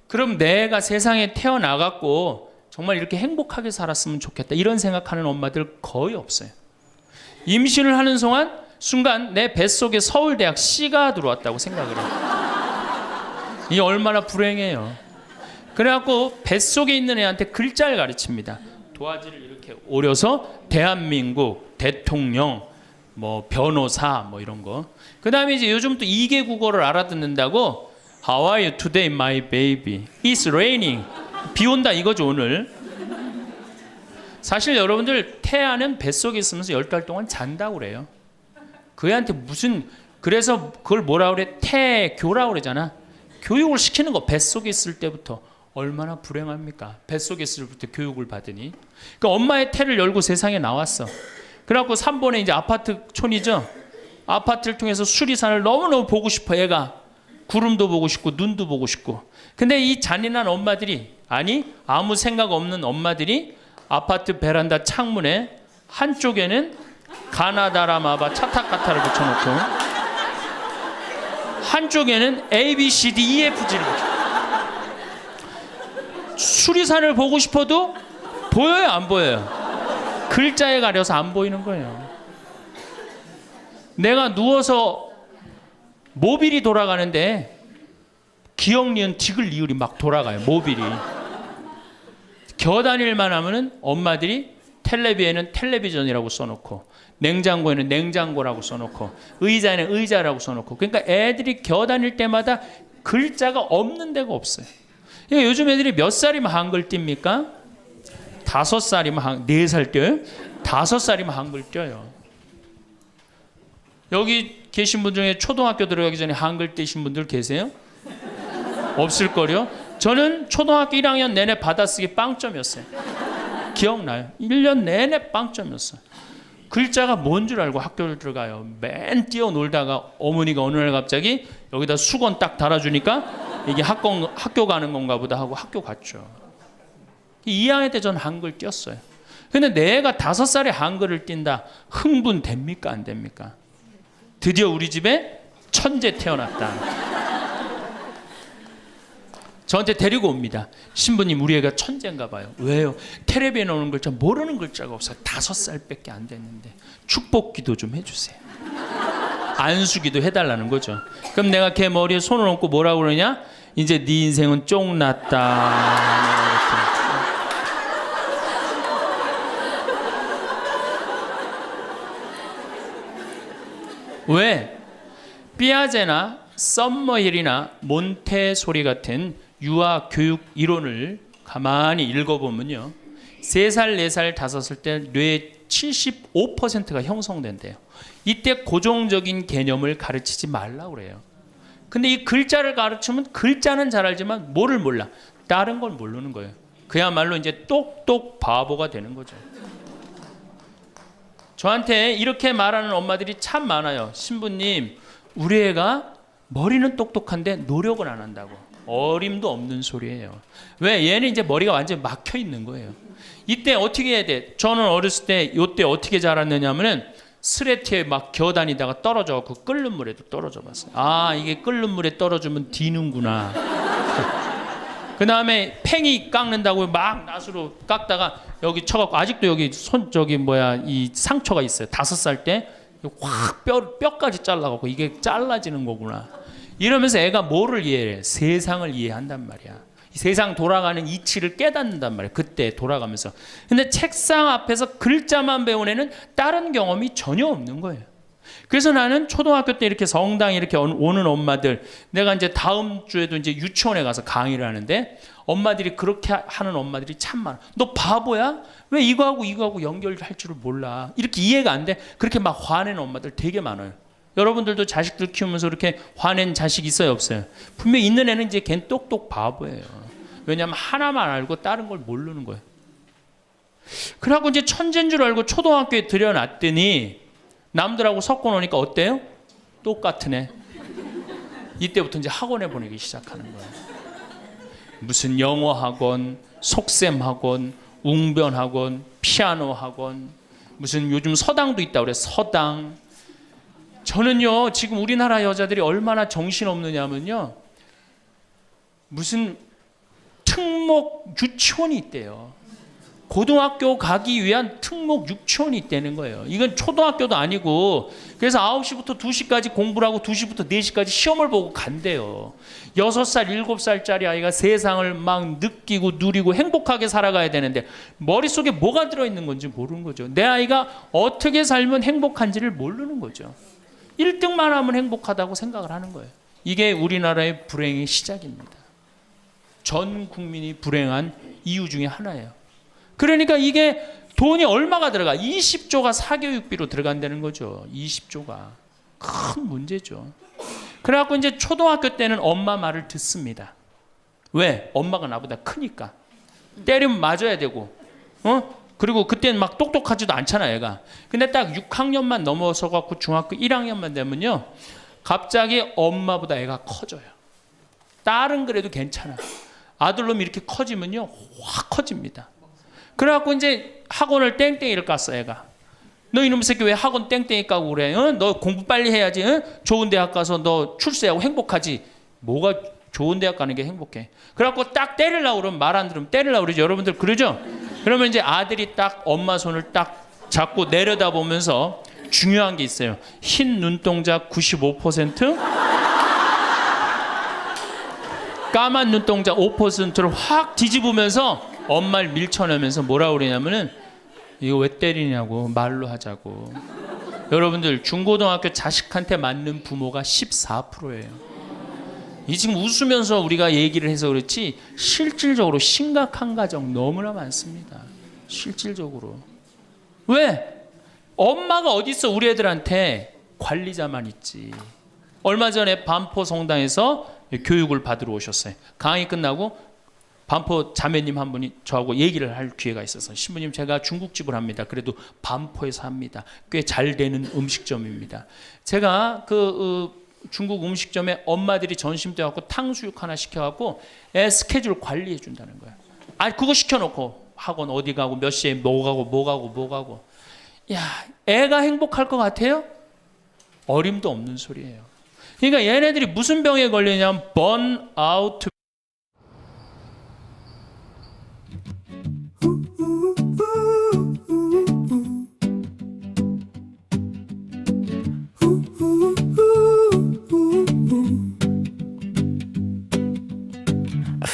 그럼 내가 세상에 태어나갖고 정말 이렇게 행복하게 살았으면 좋겠다 이런 생각하는 엄마들 거의 없어요. 임신을 하는 순간 내 뱃속에 서울대학 C가 들어왔다고 생각을 해요. 이게 얼마나 불행해요. 그래갖고 뱃속에 있는 애한테 글자를 가르칩니다. 도화지를 이렇게 오려서 대한민국, 대통령, 뭐 변호사 뭐 이런 거. 그 다음에 이제 요즘 또 2개 국어를 알아듣는다고 How are you today, my baby? It's raining. 비 온다 이거죠 오늘. 사실 여러분들 태아는 뱃속에 있으면서 10달 동안 잔다고 그래요. 그 애한테 무슨, 그래서 그걸 뭐라 그래? 태교라고 그러잖아. 교육을 시키는 거 뱃속에 있을 때부터 얼마나 불행합니까? 뱃속에 있을 때부터 교육을 받으니. 그러니까 엄마의 태를 열고 세상에 나왔어. 그래갖고 3번에 이제 아파트 촌이죠. 아파트를 통해서 수리산을 너무너무 보고 싶어. 애가 구름도 보고 싶고 눈도 보고 싶고. 근데 이 잔인한 엄마들이, 아니 아무 생각 없는 엄마들이 아파트 베란다 창문에 한쪽에는 가나다라마바 차타카타를 붙여놓고 한쪽에는 A, B, C, D, E, F, G를 붙여. 수리산을 보고 싶어도 보여요, 안 보여요? 글자에 가려서 안 보이는 거예요. 내가 누워서 모빌이 돌아가는데 기역, 니은, 디귿, 리을이 막 돌아가요. 모빌이. 겨다닐만 하면은 엄마들이 텔레비에는 텔레비전이라고 써놓고, 냉장고에는 냉장고라고 써놓고, 의자에는 의자라고 써놓고. 그러니까 애들이 겨다닐 때마다 글자가 없는 데가 없어요. 그러니까 요즘 애들이 몇 살이면 한글 띱니까? 5살이면 4살 띄어요? 5살이면 한글 띄어요. 여기 계신 분 중에 초등학교 들어가기 전에 한글 띄신 분들 계세요? 없을걸요? 저는 초등학교 1학년 내내 받아쓰기 빵점이었어요. 기억나요? 1년 내내 빵점이었어요. 글자가 뭔 줄 알고 학교를 들어가요. 맨 뛰어놀다가 어머니가 어느 날 갑자기 여기다 수건 딱 달아주니까 이게 학교 가는 건가 보다 하고 학교 갔죠. 2학년 때 저는 한글 띄었어요. 근데 내가 5살에 한글을 띈다. 흥분됩니까? 안 됩니까? 드디어 우리 집에 천재 태어났다. 저한테 데리고 옵니다. 신부님, 우리 애가 천재인가 봐요. 왜요? 텔레비에 나오는 글자 모르는 글자가 없어요. 5살밖에 안 됐는데 축복기도 좀 해주세요. 안수기도 해달라는 거죠. 그럼 내가 걔 머리에 손을 얹고 뭐라고 그러냐? 이제 네 인생은 쫑났다. 왜? 삐아제나 썸머힐이나 몬테소리 같은 유아 교육 이론을 가만히 읽어보면요, 3살, 4살, 5살 때 뇌의 75%가 형성된대요. 이때 고정적인 개념을 가르치지 말라고 그래요. 근데 이 글자를 가르치면 글자는 잘 알지만 뭐를 몰라? 다른 걸 모르는 거예요. 그야말로 이제 똑똑 바보가 되는 거죠. 저한테 이렇게 말하는 엄마들이 참 많아요. 신부님, 우리 애가 머리는 똑똑한데 노력은 안 한다고. 어림도 없는 소리예요. 왜? 얘는 이제 머리가 완전히 막혀 있는 거예요. 이때 어떻게 해야 돼? 저는 어렸을 때 이때 어떻게 자랐느냐면은 스레티에 막 겨다니다가 떨어져갖고 끓는 물에도 떨어져 봤어요. 아, 이게 끓는 물에 떨어지면 디는구나. 그 다음에 팽이 깎는다고 막 낫으로 깎다가 여기 쳐갖고 아직도 여기 이 상처가 있어요. 5살 때 확 뼈까지 잘라갖고 이게 잘라지는 거구나. 이러면서 애가 뭐를 이해해? 세상을 이해한단 말이야. 세상 돌아가는 이치를 깨닫는단 말이야. 그때 돌아가면서. 근데 책상 앞에서 글자만 배운 애는 다른 경험이 전혀 없는 거예요. 그래서 나는 초등학교 때 이렇게 성당에 이렇게 오는 엄마들, 내가 이제 다음 주에도 이제 유치원에 가서 강의를 하는데 엄마들이 그렇게 하는 엄마들이 참 많아. 너 바보야? 왜 이거하고 연결할 줄을 몰라? 이렇게 이해가 안 돼? 그렇게 막 화내는 엄마들 되게 많아요. 여러분들도 자식들 키우면서 그렇게 화낸 자식 있어요, 없어요? 분명히 있는 애는 이제 걔는 똑똑 바보예요. 왜냐하면 하나만 알고 다른 걸 모르는 거예요. 그래갖고 이제 천재인 줄 알고 초등학교에 들여놨더니 남들하고 섞어 놓으니까 어때요? 똑같은 애. 이때부터 이제 학원에 보내기 시작하는 거예요. 무슨 영어 학원, 속셈 학원, 웅변 학원, 피아노 학원, 무슨 요즘 서당도 있다고 그래. 서당. 저는요, 지금 우리나라 여자들이 얼마나 정신없느냐면요, 무슨 특목 유치원이 있대요. 고등학교 가기 위한 특목 유치원이 있다는 거예요. 이건 초등학교도 아니고, 그래서 9시부터 2시까지 공부를 하고 2시부터 4시까지 시험을 보고 간대요. 6살, 7살짜리 아이가 세상을 막 느끼고 누리고 행복하게 살아가야 되는데 머릿속에 뭐가 들어있는 건지 모르는 거죠. 내 아이가 어떻게 살면 행복한지를 모르는 거죠. 1등만 하면 행복하다고 생각을 하는 거예요. 이게 우리나라의 불행의 시작입니다. 전 국민이 불행한 이유 중에 하나예요. 그러니까 이게 돈이 얼마가 들어가? 20조가 사교육비로 들어간다는 거죠. 20조가. 큰 문제죠. 그래갖고 이제 초등학교 때는 엄마 말을 듣습니다. 왜? 엄마가 나보다 크니까. 때리면 맞아야 되고, 그리고 그때는 막 똑똑하지도 않잖아 애가. 근데 딱 6학년만 넘어서 갖고 중학교 1학년만 되면요, 갑자기 엄마보다 애가 커져요. 딸은 그래도 괜찮아. 아들놈이 이렇게 커지면요 확 커집니다. 그래갖고 이제 학원을 땡땡이를 깠어 애가. 너 이놈 새끼 왜 학원 땡땡이 까고 그래? 너 공부 빨리 해야지. 좋은 대학 가서 너 출세하고 행복하지. 뭐가 좋은 대학 가는 게 행복해. 그래갖고 딱 때리려고 그러면, 말 안 들으면 때리려고 그러죠. 여러분들 그러죠? 그러면 이제 아들이 딱 엄마 손을 딱 잡고 내려다보면서 중요한 게 있어요. 흰 눈동자 95%, 까만 눈동자 5%를 확 뒤집으면서 엄마를 밀쳐내면서 뭐라고 그러냐면은, 이거 왜 때리냐고, 말로 하자고. 여러분들 중고등학교 자식한테 맞는 부모가 14%예요. 이 지금 웃으면서 우리가 얘기를 해서 그렇지 실질적으로 심각한 가정 너무나 많습니다. 실질적으로. 왜? 엄마가 어디 있어? 우리 애들한테 관리자만 있지. 얼마 전에 반포 성당에서 교육을 받으러 오셨어요. 강의 끝나고 반포 자매님 한 분이 저하고 얘기를 할 기회가 있어서, 신부님 제가 중국집을 합니다. 그래도 반포에서 합니다. 꽤 잘 되는 음식점입니다. 제가 중국 음식점에 엄마들이 점심 때 갖고 탕수육 하나 시켜갖고 애 스케줄 관리해 준다는 거야. 아니 그거 시켜놓고 학원 어디 가고 몇 시에 뭐 가고. 야, 애가 행복할 것 같아요? 어림도 없는 소리예요. 그러니까 얘네들이 무슨 병에 걸리냐면 번아웃.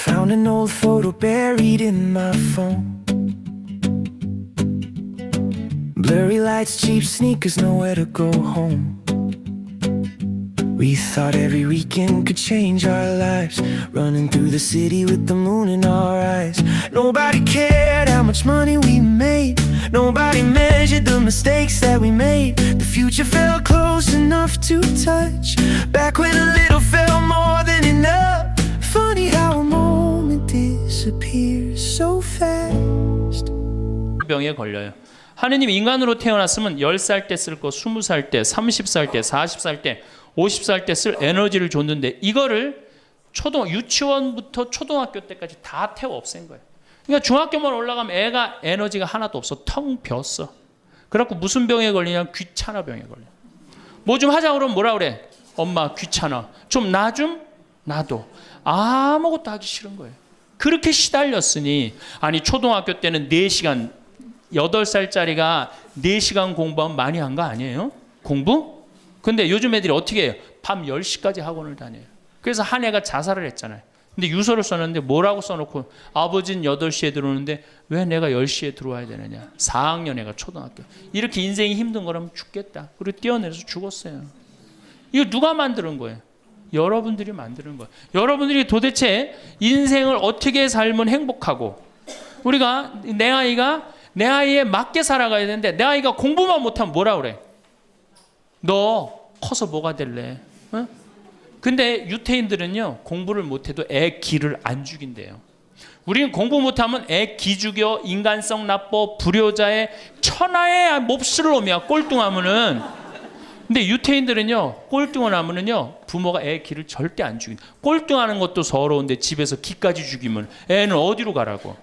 Found an old photo buried in my phone. Blurry lights, cheap sneakers, nowhere to go home. We thought every weekend could change our lives, running through the city with the moon in our eyes. Nobody cared how much money we made. Nobody measured the mistakes that we made. The future felt close enough to touch, back when a little felt more than enough. Funny how a moment disappears so fast. 병에 걸려요. 하느님 인간으로 태어났으면 10살 때 쓸 거 20살 때, 30살 때, 40살 때, 50살 때 쓸 에너지를 줬는데 이거를 유치원부터 초등학교 때까지 다 태워 없앤 거예요. 그러니까 중학교만 올라가면 애가 에너지가 하나도 없어. 텅 비었어. 그래갖고 무슨 병에 걸리냐면 귀찮아 병에 걸려. 뭐 좀 하자 그러면 뭐라 그래? 엄마 귀찮아. 좀 나 좀 놔둬. 아무것도 하기 싫은 거예요. 그렇게 시달렸으니, 아니 초등학교 때는 4시간, 8살짜리가 4시간 공부하면 많이 한 거 아니에요? 공부? 근데 요즘 애들이 어떻게 해요? 밤 10시까지 학원을 다녀요. 그래서 한 애가 자살을 했잖아요. 근데 유서를 썼는데 뭐라고 써놓고, 아버지는 8시에 들어오는데 왜 내가 10시에 들어와야 되느냐. 4학년 애가 초등학교. 이렇게 인생이 힘든 거라면 죽겠다. 그리고 뛰어내려서 죽었어요. 이거 누가 만드는 거예요? 여러분들이 만드는 거예요. 여러분들이 도대체 인생을 어떻게 살면 행복하고, 우리가 내 아이에 맞게 살아가야 되는데, 내 아이가 공부만 못하면 뭐라 그래? 너 커서 뭐가 될래? 어? 근데 유태인들은요, 공부를 못해도 애 기를 안 죽인대요. 우리는 공부 못하면 애 기 죽여, 인간성 나빠, 불효자의 천하의 몹쓸 놈이야, 꼴뚱하면은. 근데 유태인들은요, 꼴등을 하면은요, 부모가 애 기를 절대 안 죽인다. 꼴등하는 것도 서러운데 집에서 기까지 죽이면 애는 어디로 가라고.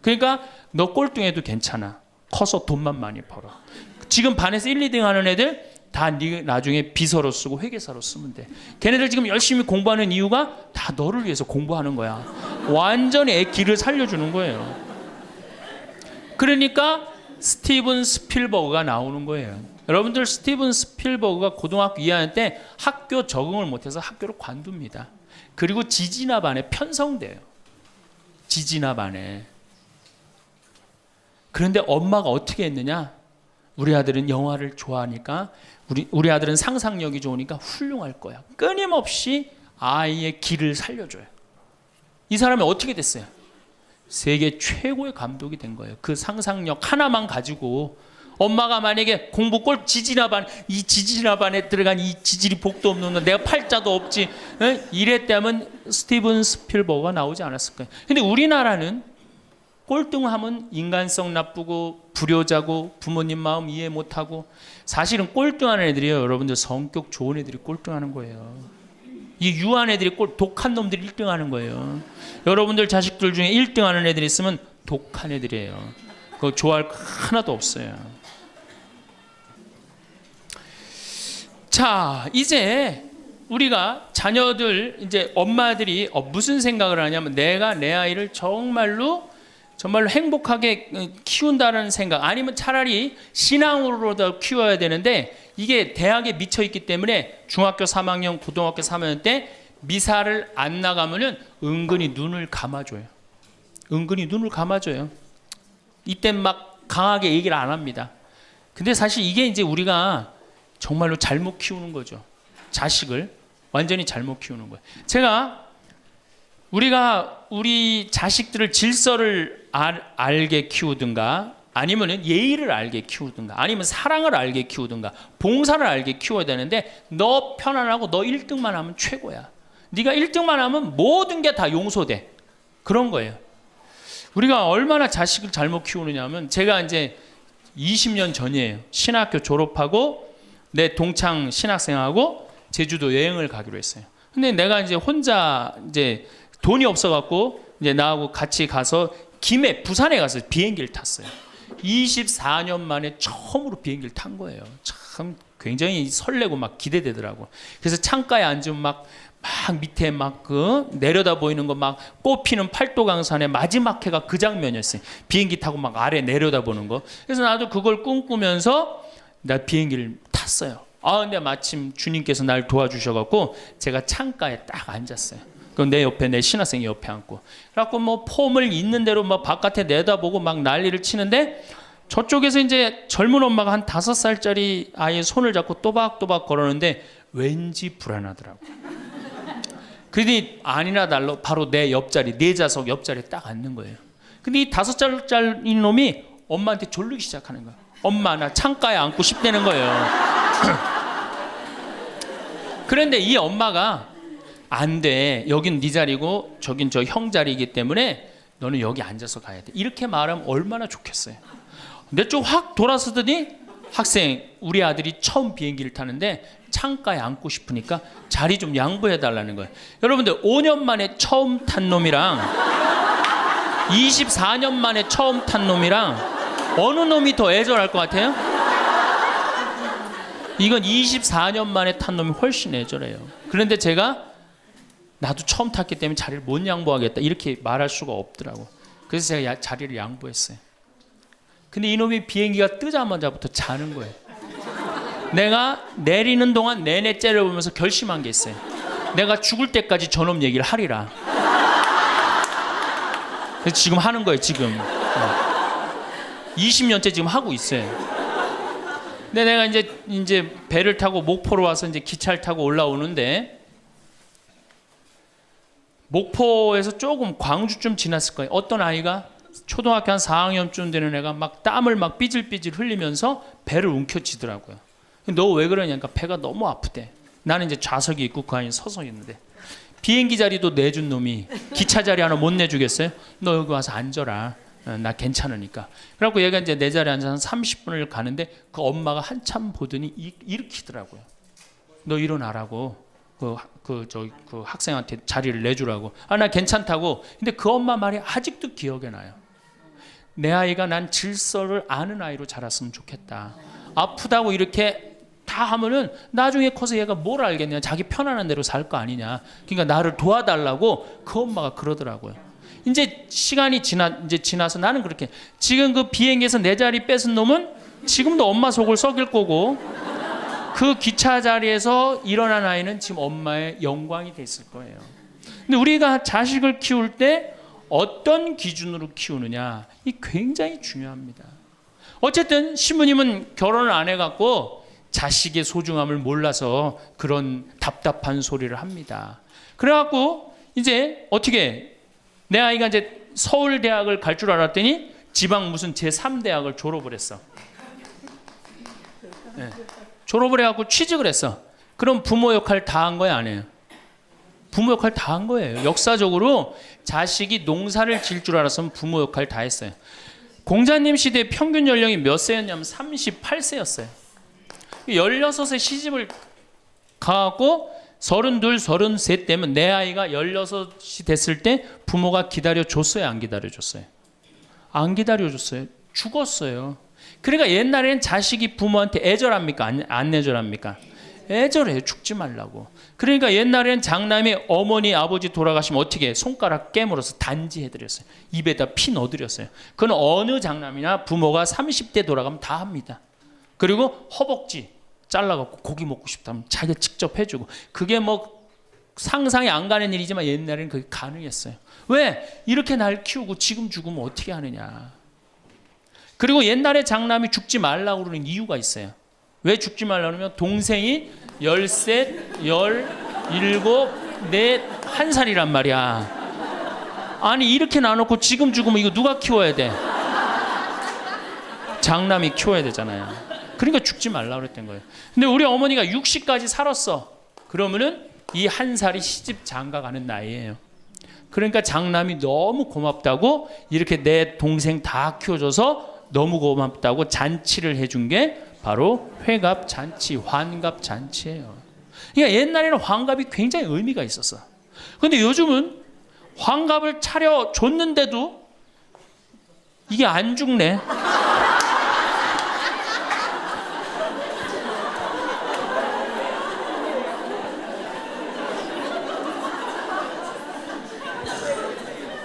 그러니까 너 꼴등해도 괜찮아. 커서 돈만 많이 벌어. 지금 반에서 1, 2등 하는 애들 다 네 나중에 비서로 쓰고 회계사로 쓰면 돼. 걔네들 지금 열심히 공부하는 이유가 다 너를 위해서 공부하는 거야. 완전히 애 기를 살려주는 거예요. 그러니까 스티븐 스필버그가 나오는 거예요. 여러분들, 스티븐 스필버그가 고등학교 2학년 때 학교 적응을 못해서 학교를 관둡니다. 그리고 지지나 반에 편성돼요. 지지나 반에. 그런데 엄마가 어떻게 했느냐? 우리 아들은 영화를 좋아하니까, 우리 아들은 상상력이 좋으니까 훌륭할 거야. 끊임없이 아이의 길을 살려줘요. 이 사람이 어떻게 됐어요? 세계 최고의 감독이 된 거예요. 그 상상력 하나만 가지고. 엄마가 만약에 공부 꼴 지지나반, 이 지지나반에 들어간 이 지질이 복도 없는 건, 내가 팔자도 없지, 이랬다면 스티븐 스필버그가 나오지 않았을 거예요. 근데 우리나라는 꼴등하면 인간성 나쁘고 불효자고 부모님 마음 이해 못하고, 사실은 꼴등하는 애들이요, 여러분들 성격 좋은 애들이 꼴등하는 거예요. 이 유한 애들이 독한 놈들이 1등하는 거예요. 여러분들 자식들 중에 1등하는 애들이 있으면 독한 애들이에요. 그거 좋아할 거 하나도 없어요. 자, 이제 우리가 자녀들, 이제 엄마들이 무슨 생각을 하냐면, 내가 내 아이를 정말로 행복하게 키운다는 생각, 아니면 차라리 신앙으로도 키워야 되는데, 이게 대학에 미쳐 있기 때문에 중학교 3학년, 고등학교 3학년 때 미사를 안 나가면은 은근히 눈을 감아줘요. 은근히 눈을 감아줘요. 이때 막 강하게 얘기를 안 합니다. 근데 사실 이게 이제 우리가 정말로 잘못 키우는 거죠. 자식을 완전히 잘못 키우는 거예요. 우리가 우리 자식들을 질서를 알게 키우든가, 아니면 예의를 알게 키우든가, 아니면 사랑을 알게 키우든가, 봉사를 알게 키워야 되는데, 너 편안하고 너 1등만 하면 최고야. 네가 1등만 하면 모든 게 다 용서돼. 그런 거예요. 우리가 얼마나 자식을 잘못 키우느냐 하면, 제가 이제 20년 전이에요. 신학교 졸업하고 내 동창 신학생하고 제주도 여행을 가기로 했어요. 근데 내가 이제 혼자 이제 돈이 없어갖고 이제 나하고 같이 가서 김해, 부산에 가서 비행기를 탔어요. 24년 만에 처음으로 비행기를 탄 거예요. 참 굉장히 설레고 막 기대되더라고. 그래서 창가에 앉으면 막 밑에 막 내려다 보이는 거, 막 꽃피는 팔도강산의 마지막 해가 그 장면이었어요. 비행기 타고 막 아래 내려다 보는 거. 그래서 나도 그걸 꿈꾸면서 나 비행기를 탔어요. 근데 마침 주님께서 날 도와주셔갖고 제가 창가에 딱 앉았어요. 그럼 내 옆에 내 신학생이 옆에 앉고, 그래갖고 뭐 폼을 있는 대로 막 바깥에 내다보고 막 난리를 치는데, 저쪽에서 이제 젊은 엄마가 한 5살짜리 아이의 손을 잡고 또박또박 걸었는데 왠지 불안하더라고. 그러더니 아니나 달라 바로 내 옆자리, 내 좌석 옆자리에 딱 앉는 거예요. 근데 이 5살짜리 놈이 엄마한테 졸르기 시작하는 거야. 엄마, 나 창가에 앉고 싶다는 거예요. 그런데 이 엄마가 안 돼, 여긴 네 자리고 저긴 저 형 자리이기 때문에 너는 여기 앉아서 가야 돼, 이렇게 말하면 얼마나 좋겠어요. 근데 좀 확 돌아서더니, 학생, 우리 아들이 처음 비행기를 타는데 창가에 앉고 싶으니까 자리 좀 양보해 달라는 거예요. 여러분들 5년 만에 처음 탄 놈이랑 24년 만에 처음 탄 놈이랑 어느 놈이 더 애절할 것 같아요? 이건 24년 만에 탄 놈이 훨씬 애절해요. 그런데 제가 나도 처음 탔기 때문에 자리를 못 양보하겠다 이렇게 말할 수가 없더라고. 그래서 제가 자리를 양보했어요. 근데 이놈이 비행기가 뜨자마자부터 자는 거예요. 내가 내리는 동안 내내 째려보면서 결심한 게 있어요. 내가 죽을 때까지 저놈 얘기를 하리라. 그래서 지금 하는 거예요. 지금 20년째 지금 하고 있어요. 근데 내가 이제 배를 타고 목포로 와서 이제 기차를 타고 올라오는데, 목포에서 조금 광주쯤 지났을 거예요. 어떤 아이가 초등학교 한 4학년쯤 되는 애가 막 땀을 막 삐질삐질 흘리면서 배를 움켜쥐더라고요. 너 왜 그러냐니까 배가 너무 아프대. 나는 이제 좌석이 있고 그 안에 서서 있는데, 비행기 자리도 내준 놈이 기차 자리 하나 못 내주겠어요? 너 여기 와서 앉아라. 나 괜찮으니까. 그래갖고 얘가 이제 내 자리에 앉아서 30분을 가는데, 그 엄마가 한참 보더니 일으키더라고요. 너 일어나라고. 그 학생한테 자리를 내주라고. 나 괜찮다고. 근데 그 엄마 말이 아직도 기억에 나요. 내 아이가 난 질서를 아는 아이로 자랐으면 좋겠다. 아프다고 이렇게 다 하면은 나중에 커서 얘가 뭘 알겠냐. 자기 편안한 대로 살 거 아니냐. 그러니까 나를 도와달라고 그 엄마가 그러더라고요. 이제 시간이 지나서 나는 그렇게, 지금 그 비행기에서 내 자리 뺏은 놈은 지금도 엄마 속을 썩일 거고, 그 기차 자리에서 일어난 아이는 지금 엄마의 영광이 됐을 거예요. 근데 우리가 자식을 키울 때 어떤 기준으로 키우느냐, 이 굉장히 중요합니다. 어쨌든 신부님은 결혼을 안 해갖고 자식의 소중함을 몰라서 그런 답답한 소리를 합니다. 그래갖고 이제 어떻게, 내 아이가 이제 서울대학을 갈 줄 알았더니 지방 무슨 제3대학을 졸업을 했어. 네. 졸업을 해갖고 취직을 했어. 그럼 부모 역할 다 한 거야, 안 해요? 부모 역할 다 한 거예요. 역사적으로 자식이 농사를 지을 줄 알았으면 부모 역할 다 했어요. 공자님 시대 평균 연령이 몇 세였냐면 38세였어요. 16에 시집을 가고 32, 33 때면 내 아이가 16이 됐을 때 부모가 기다려줬어요? 안 기다려줬어요? 안 기다려줬어요. 죽었어요. 그러니까 옛날에는 자식이 부모한테 애절합니까? 안 애절합니까? 애절해요. 죽지 말라고. 그러니까 옛날에는 장남이 어머니 아버지 돌아가시면 어떻게 해? 손가락 깨물어서 단지해드렸어요. 입에다 피 넣어드렸어요. 그건 어느 장남이나 부모가 30대 돌아가면 다 합니다. 그리고 허벅지 잘라갖고 고기 먹고 싶다면 자기가 직접 해주고, 그게 뭐 상상이 안 가는 일이지만 옛날에는 그게 가능했어요. 왜? 이렇게 날 키우고 지금 죽으면 어떻게 하느냐. 그리고 옛날에 장남이 죽지 말라고 그러는 이유가 있어요. 왜 죽지 말라고 그러면 동생이 13, 17, 4, 1살이란 말이야. 아니 이렇게 나눠놓고 지금 죽으면 이거 누가 키워야 돼? 장남이 키워야 되잖아요. 그러니까 죽지 말라고 그랬던 거예요. 근데 우리 어머니가 60까지 살았어. 그러면은 이 1살이 시집 장가 가는 나이예요. 그러니까 장남이 너무 고맙다고 이렇게 내 동생 다 키워줘서 너무 고맙다고 잔치를 해준 게 바로 회갑 잔치, 환갑 잔치예요. 그러니까 옛날에는 환갑이 굉장히 의미가 있었어. 근데 요즘은 환갑을 차려줬는데도 이게 안 죽네.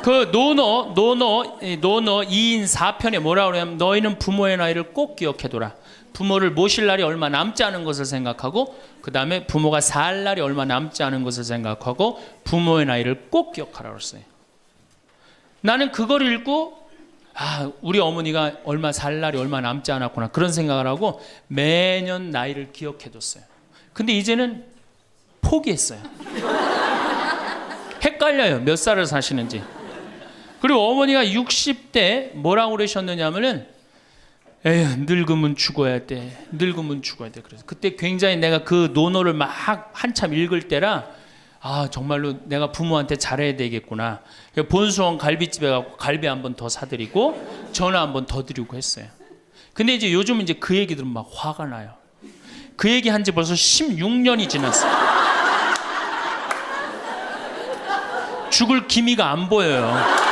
그 노너 2인 4편에 뭐라고 그러냐면 너희는 부모의 나이를 꼭 기억해둬라. 부모를 모실 날이 얼마 남지 않은 것을 생각하고, 그 다음에 부모가 살 날이 얼마 남지 않은 것을 생각하고 부모의 나이를 꼭 기억하라고 했어요. 나는 그걸 읽고 우리 어머니가 얼마 살 날이 얼마 남지 않았구나 그런 생각을 하고 매년 나이를 기억해뒀어요. 근데 이제는 포기했어요. 헷갈려요. 몇 살을 사시는지. 그리고 어머니가 60대 뭐라고 그러셨느냐면은 에휴 늙으면 죽어야 돼. 늙으면 죽어야 돼. 그래서 그때 굉장히 내가 그 논어를 막 한참 읽을 때라 정말로 내가 부모한테 잘해야 되겠구나. 본수원 갈비집에 가고 갈비 한 번 더 사드리고 전화 한 번 더 드리고 했어요. 근데 이제 요즘 이제 그 얘기 들으면 막 화가 나요. 그 얘기 한 지 벌써 16년이 지났어요. 죽을 기미가 안 보여요.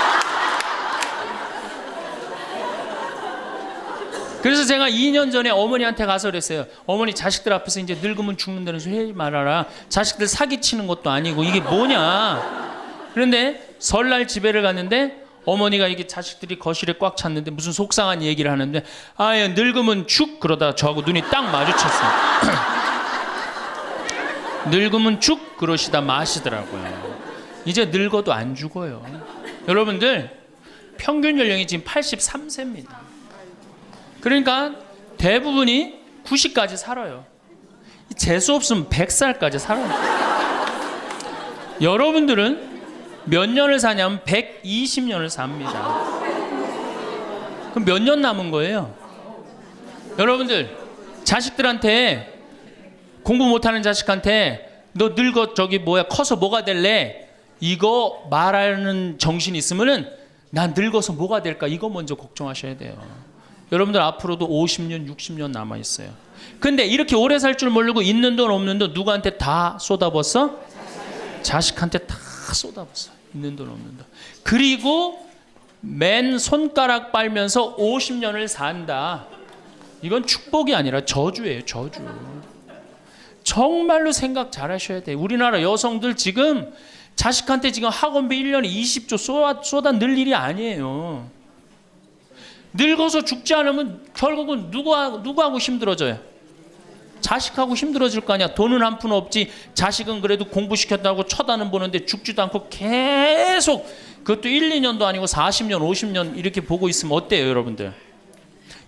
그래서 제가 2년 전에 어머니한테 가서 그랬어요. 어머니 자식들 앞에서 이제 늙으면 죽는다는 소리 하지 말아라. 자식들 사기치는 것도 아니고 이게 뭐냐. 그런데 설날 집에를 갔는데 어머니가 이게 자식들이 거실에 꽉 찼는데 무슨 속상한 얘기를 하는데 늙으면 죽 그러다가 저하고 눈이 딱 마주쳤어요. 늙으면 죽 그러시다 마시더라고요. 이제 늙어도 안 죽어요. 여러분들 평균 연령이 지금 83세입니다. 그러니까 대부분이 90까지 살아요. 재수 없으면 100살까지 살아요. 여러분들은 몇 년을 사냐면 120년을 삽니다. 그럼 몇 년 남은 거예요? 여러분들 자식들한테, 공부 못하는 자식한테 너 늙어 커서 뭐가 될래? 이거 말하는 정신이 있으면은 난 늙어서 뭐가 될까? 이거 먼저 걱정하셔야 돼요. 여러분들 앞으로도 50년, 60년 남아 있어요. 근데 이렇게 오래 살 줄 모르고 있는 돈 없는 돈 누구한테 다 쏟아붓어? 자식한테 다 쏟아붓어. 있는 돈 없는 돈. 그리고 맨 손가락 빨면서 50년을 산다. 이건 축복이 아니라 저주예요. 저주. 정말로 생각 잘 하셔야 돼요. 우리나라 여성들 지금 자식한테 지금 학원비 1년에 20조 쏟아 넣을 일이 아니에요. 늙어서 죽지 않으면 결국은 누구하고 힘들어져요? 자식하고 힘들어질 거 아니야. 돈은 한 푼 없지. 자식은 그래도 공부시켰다고 쳐다는 보는데 죽지도 않고 계속, 그것도 1, 2년도 아니고 40년, 50년 이렇게 보고 있으면 어때요, 여러분들?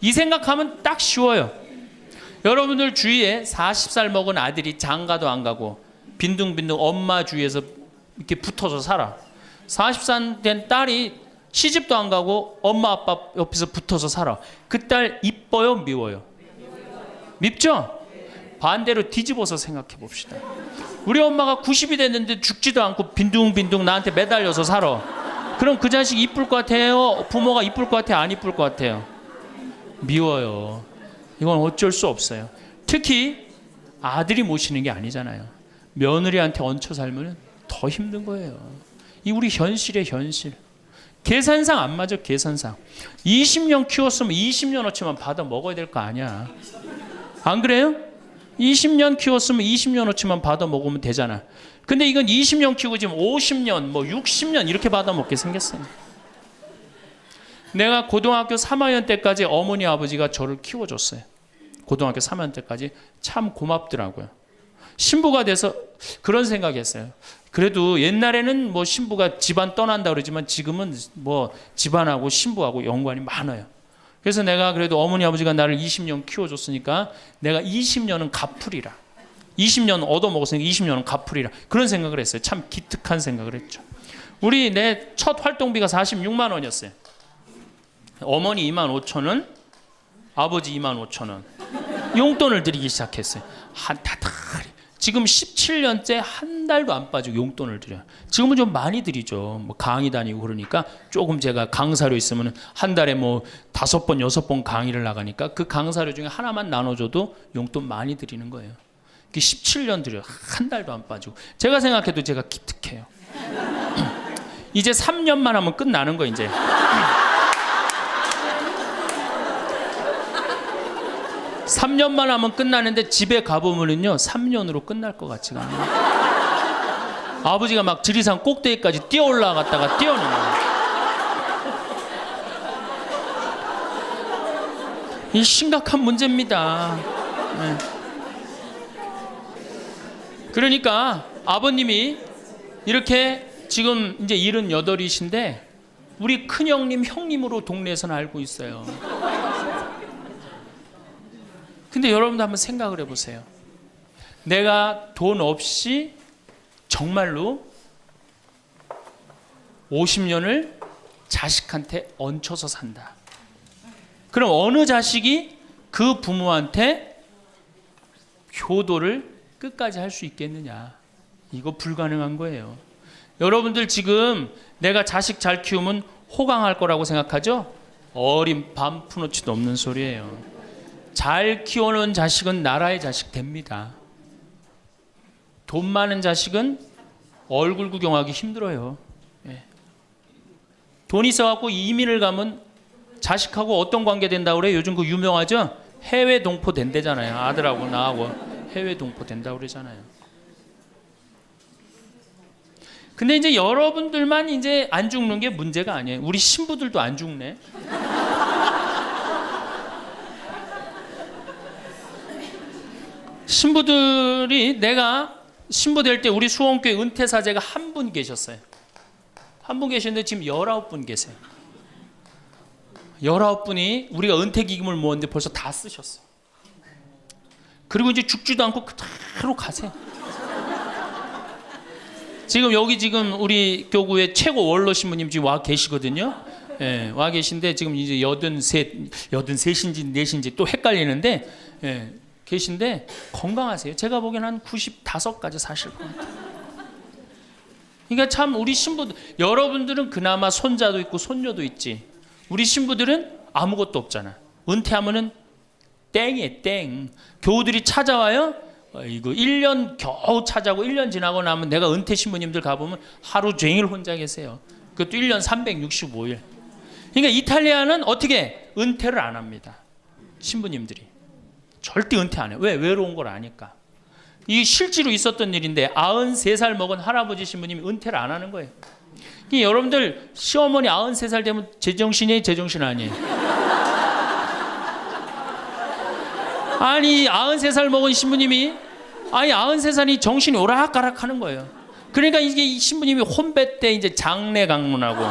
이 생각하면 딱 쉬워요. 여러분들 주위에 40살 먹은 아들이 장가도 안 가고 빈둥빈둥 엄마 주위에서 이렇게 붙어서 살아. 40살 된 딸이 시집도 안 가고 엄마 아빠 옆에서 붙어서 살아. 그 딸 이뻐요, 미워요? 밉죠? 반대로 뒤집어서 생각해 봅시다. 우리 엄마가 90이 됐는데 죽지도 않고 빈둥빈둥 나한테 매달려서 살아. 그럼 그 자식 이쁠 것 같아요? 부모가 이쁠 것 같아요? 안 이쁠 것 같아요? 미워요. 이건 어쩔 수 없어요. 특히 아들이 모시는 게 아니잖아요. 며느리한테 얹혀 살면 더 힘든 거예요. 이 우리 현실의 현실. 계산상 안 맞아. 계산상 20년 키웠으면 20년어치만 받아 먹어야 될 거 아니야. 안 그래요? 20년 키웠으면 20년어치만 받아 먹으면 되잖아. 근데 이건 20년 키우고 지금 50년 뭐 60년 이렇게 받아 먹게 생겼어요. 내가 고등학교 3학년 때까지 어머니 아버지가 저를 키워줬어요. 고등학교 3학년 때까지 참 고맙더라고요. 신부가 돼서 그런 생각했어요. 그래도 옛날에는 뭐 신부가 집안 떠난다 그러지만 지금은 뭐 집안하고 신부하고 연관이 많아요. 그래서 내가 그래도 어머니 아버지가 나를 20년 키워줬으니까 내가 20년은 갚으리라. 20년 얻어먹었으니까 20년은 갚으리라. 그런 생각을 했어요. 참 기특한 생각을 했죠. 우리 내 첫 활동비가 46만 원이었어요. 어머니 2만 5천 원, 아버지 2만 5천 원. 용돈을 드리기 시작했어요. 한 다달이. 지금 17년째 한 달도 안 빠지고 용돈을 드려요. 지금은 좀 많이 드리죠. 뭐 강의 다니고 그러니까 조금 제가 강사료 있으면 한 달에 뭐 5번, 6번 강의를 나가니까 그 강사료 중에 하나만 나눠줘도 용돈 많이 드리는 거예요. 17년 드려요. 한 달도 안 빠지고. 제가 생각해도 제가 기특해요. 이제 3년만 하면 끝나는 거 이제. 3년만 하면 끝나는데 집에 가보면은요 3년으로 끝날 것 같지가 않아요. 아버지가 막 지리산 꼭대기까지 뛰어 올라갔다가 뛰어내려요. 이 심각한 문제입니다. 네. 그러니까 아버님이 이렇게 지금 이제 78이신데 우리 큰형님 형님으로 동네에서는 알고 있어요. 근데 여러분도 한번 생각을 해보세요. 내가 돈 없이 정말로 50년을 자식한테 얹혀서 산다. 그럼 어느 자식이 그 부모한테 효도를 끝까지 할 수 있겠느냐. 이거 불가능한 거예요. 여러분들 지금 내가 자식 잘 키우면 호강할 거라고 생각하죠? 어린 반푼어치도 없는 소리예요. 잘 키워놓은 자식은 나라의 자식 됩니다. 돈 많은 자식은 얼굴 구경하기 힘들어요. 예. 돈 있어갖고 이민을 가면 자식하고 어떤 관계 된다고 그래요? 요즘 그 유명하죠? 해외 동포 된대잖아요. 아들하고 나하고 해외 동포 된다고 그러잖아요. 근데 이제 여러분들만 이제 안 죽는 게 문제가 아니에요. 우리 신부들도 안 죽네. 신부들이 내가 신부 될 때 우리 수원교회 은퇴사제가 한 분 계셨어요. 한 분 계셨는데 지금 19분 계세요. 19분이 우리가 은퇴기금을 모았는데 벌써 다 쓰셨어. 그리고 이제 죽지도 않고 그대로 가세요. 지금 여기 지금 우리 교구의 최고 원로 신부님 지금 와 계시거든요. 예, 와 계신데 지금 이제 83인지 4인지 또 헷갈리는데 예, 계신데 건강하세요. 제가 보기엔 한 95까지 사실 것 같아요. 그러니까 참 우리 신부들, 여러분들은 그나마 손자도 있고 손녀도 있지. 우리 신부들은 아무것도 없잖아. 은퇴하면은 땡이에요, 땡. 교우들이 찾아와요. 이거 1년 겨우 찾아고 1년 지나고 나면 내가 은퇴 신부님들 가보면 하루 종일 혼자 계세요. 그것도 1년 365일. 그러니까 이탈리아는 어떻게 은퇴를 안 합니다. 신부님들이. 절대 은퇴 안 해요. 왜? 외로운 걸 아니까. 이 실제로 있었던 일인데 93살 먹은 할아버지 신부님이 은퇴를 안 하는 거예요. 그러니까 여러분들 시어머니 93살 되면 제정신이에요? 제정신 아니에요? 아니 93살 먹은 신부님이 아니 93살이 정신이 오락가락 하는 거예요. 그러니까 이게 이 신부님이 혼배 때 이제 장례 강론하고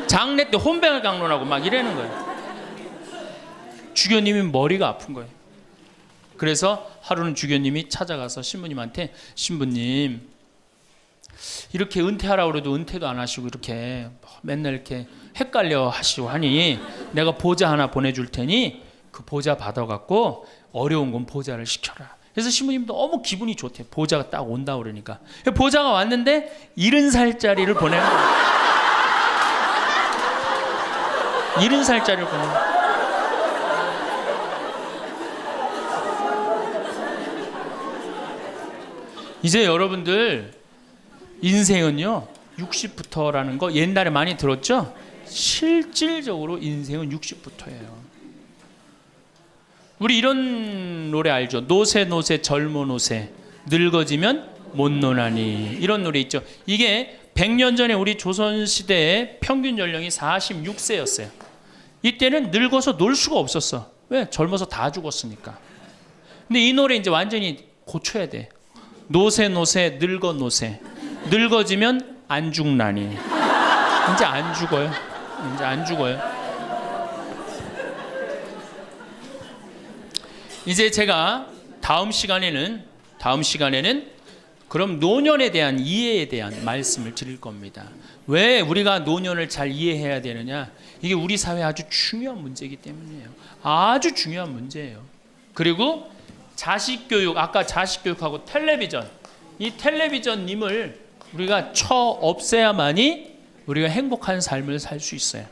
장례 때 혼배 강론하고 막 이러는 거예요. 주교님이 머리가 아픈 거예요. 그래서 하루는 주교님이 찾아가서 신부님한테 신부님 이렇게 은퇴하라고 그래도 은퇴도 안 하시고 이렇게 맨날 이렇게 헷갈려 하시고 하니 내가 보자 하나 보내줄 테니 그 보좌 받아갖고 어려운 건 보좌를 시켜라. 그래서 신부님 너무 기분이 좋대. 보좌가 딱 온다 그러니까. 보좌가 왔는데 70살짜리를 보내는 거예요. 70살짜리를 보내는 거예요. 이제 여러분들 인생은요 60부터라는 거 옛날에 많이 들었죠? 실질적으로 인생은 60부터예요. 우리 이런 노래 알죠? 노세 노세 젊어 노세 늙어지면 못 노나니, 이런 노래 있죠. 이게 100년 전에 우리 조선시대의 평균 연령이 46세였어요. 이때는 늙어서 놀 수가 없었어. 왜? 젊어서 다 죽었으니까. 근데 이 노래 이제 완전히 고쳐야 돼. 노세 노세 늙어 노세 늙어지면 안 죽나니. 이제 안 죽어요. 이제 안 죽어요. 이제 제가 다음 시간에는 그럼 노년에 대한 이해에 대한 말씀을 드릴 겁니다. 왜 우리가 노년을 잘 이해해야 되느냐? 이게 우리 사회에 아주 중요한 문제이기 때문이에요. 아주 중요한 문제예요. 그리고 자식 교육, 아까 자식 교육하고 텔레비전, 이 텔레비전님을 우리가 없애야만이 우리가 행복한 삶을 살 수 있어요.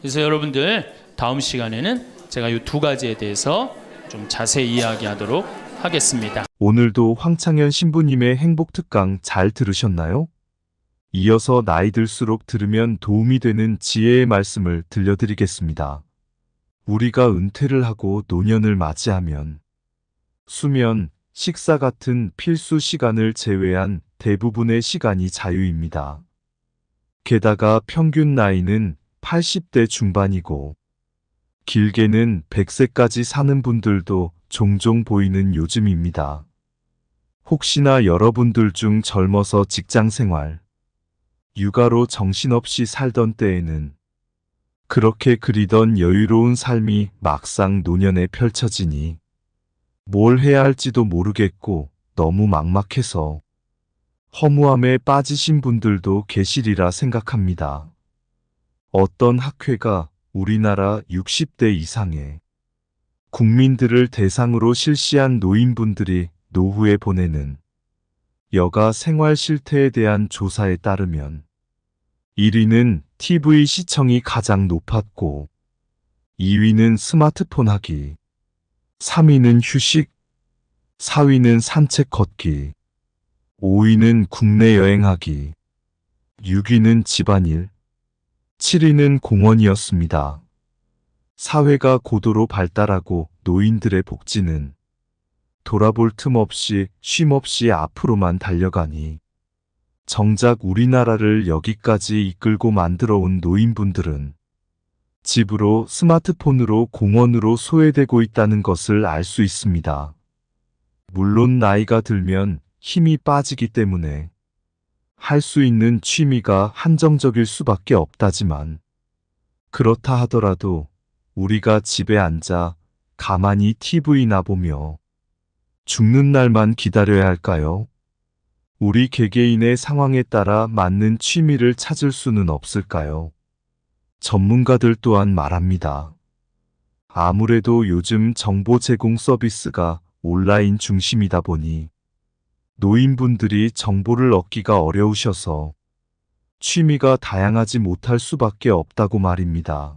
그래서 여러분들 다음 시간에는 제가 이 두 가지에 대해서 좀 자세히 이야기하도록 하겠습니다. 오늘도 황창현 신부님의 행복 특강 잘 들으셨나요? 이어서 나이 들수록 들으면 도움이 되는 지혜의 말씀을 들려드리겠습니다. 우리가 은퇴를 하고 노년을 맞이하면 수면, 식사 같은 필수 시간을 제외한 대부분의 시간이 자유입니다. 게다가 평균 나이는 80대 중반이고 길게는 100세까지 사는 분들도 종종 보이는 요즘입니다. 혹시나 여러분들 중 젊어서 직장생활, 육아로 정신없이 살던 때에는 그렇게 그리던 여유로운 삶이 막상 노년에 펼쳐지니 뭘 해야 할지도 모르겠고 너무 막막해서 허무함에 빠지신 분들도 계시리라 생각합니다. 어떤 학회가 우리나라 60대 이상의 국민들을 대상으로 실시한 노인분들이 노후에 보내는 여가 생활 실태에 대한 조사에 따르면 1위는 TV 시청이 가장 높았고 2위는 스마트폰 하기, 3위는 휴식, 4위는 산책 걷기, 5위는 국내 여행하기, 6위는 집안일, 7위는 공원이었습니다. 사회가 고도로 발달하고 노인들의 복지는 돌아볼 틈 없이 쉼없이 앞으로만 달려가니 정작 우리나라를 여기까지 이끌고 만들어 온 노인분들은 집으로 스마트폰으로 공원으로 소외되고 있다는 것을 알 수 있습니다. 물론 나이가 들면 힘이 빠지기 때문에 할 수 있는 취미가 한정적일 수밖에 없다지만 그렇다 하더라도 우리가 집에 앉아 가만히 TV나 보며 죽는 날만 기다려야 할까요? 우리 개개인의 상황에 따라 맞는 취미를 찾을 수는 없을까요? 전문가들 또한 말합니다. 아무래도 요즘 정보 제공 서비스가 온라인 중심이다 보니 노인분들이 정보를 얻기가 어려우셔서 취미가 다양하지 못할 수밖에 없다고 말입니다.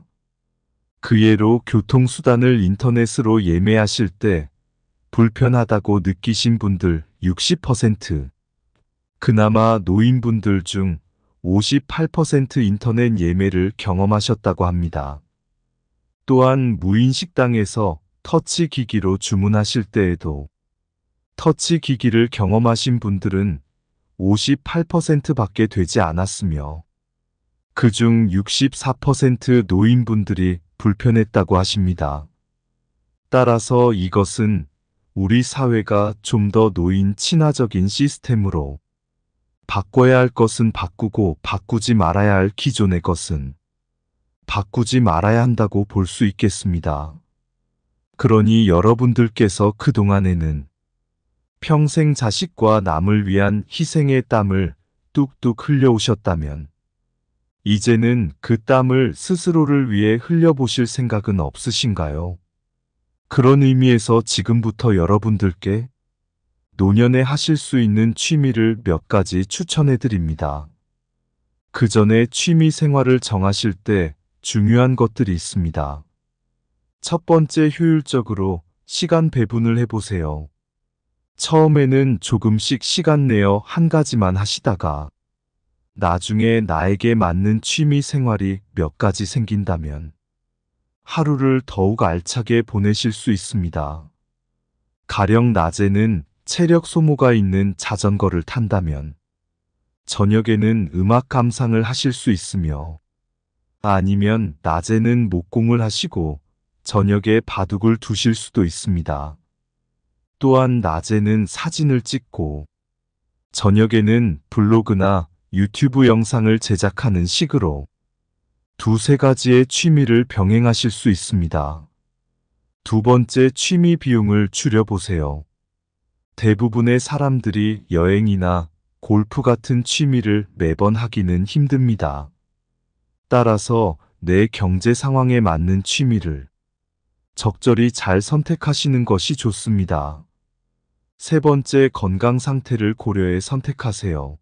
그 예로 교통수단을 인터넷으로 예매하실 때 불편하다고 느끼신 분들 60%, 그나마 노인분들 중 58% 인터넷 예매를 경험하셨다고 합니다. 또한 무인 식당에서 터치 기기로 주문하실 때에도 터치 기기를 경험하신 분들은 58%밖에 되지 않았으며 그중 64% 노인분들이 불편했다고 하십니다. 따라서 이것은 우리 사회가 좀 더 노인 친화적인 시스템으로 바꿔야 할 것은 바꾸고 바꾸지 말아야 할 기존의 것은 바꾸지 말아야 한다고 볼 수 있겠습니다. 그러니 여러분들께서 그동안에는 평생 자식과 남을 위한 희생의 땀을 뚝뚝 흘려오셨다면 이제는 그 땀을 스스로를 위해 흘려보실 생각은 없으신가요? 그런 의미에서 지금부터 여러분들께 노년에 하실 수 있는 취미를 몇 가지 추천해 드립니다. 그 전에 취미 생활을 정하실 때 중요한 것들이 있습니다. 첫 번째, 효율적으로 시간 배분을 해보세요. 처음에는 조금씩 시간 내어 한 가지만 하시다가 나중에 나에게 맞는 취미 생활이 몇 가지 생긴다면 하루를 더욱 알차게 보내실 수 있습니다. 가령 낮에는 체력 소모가 있는 자전거를 탄다면 저녁에는 음악 감상을 하실 수 있으며, 아니면 낮에는 목공을 하시고 저녁에 바둑을 두실 수도 있습니다. 또한 낮에는 사진을 찍고 저녁에는 블로그나 유튜브 영상을 제작하는 식으로 두세 가지의 취미를 병행하실 수 있습니다. 두 번째, 취미 비용을 줄여보세요. 대부분의 사람들이 여행이나 골프 같은 취미를 매번 하기는 힘듭니다. 따라서 내 경제 상황에 맞는 취미를 적절히 잘 선택하시는 것이 좋습니다. 세 번째, 건강 상태를 고려해 선택하세요.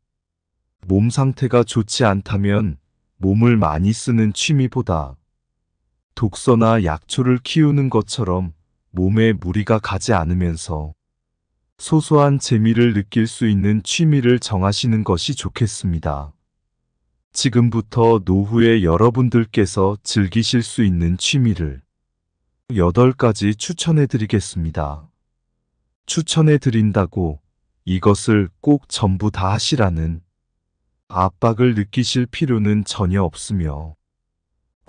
몸 상태가 좋지 않다면 몸을 많이 쓰는 취미보다 독서나 약초를 키우는 것처럼 몸에 무리가 가지 않으면서 소소한 재미를 느낄 수 있는 취미를 정하시는 것이 좋겠습니다. 지금부터 노후에 여러분들께서 즐기실 수 있는 취미를 8가지 추천해 드리겠습니다. 추천해 드린다고 이것을 꼭 전부 다 하시라는 압박을 느끼실 필요는 전혀 없으며,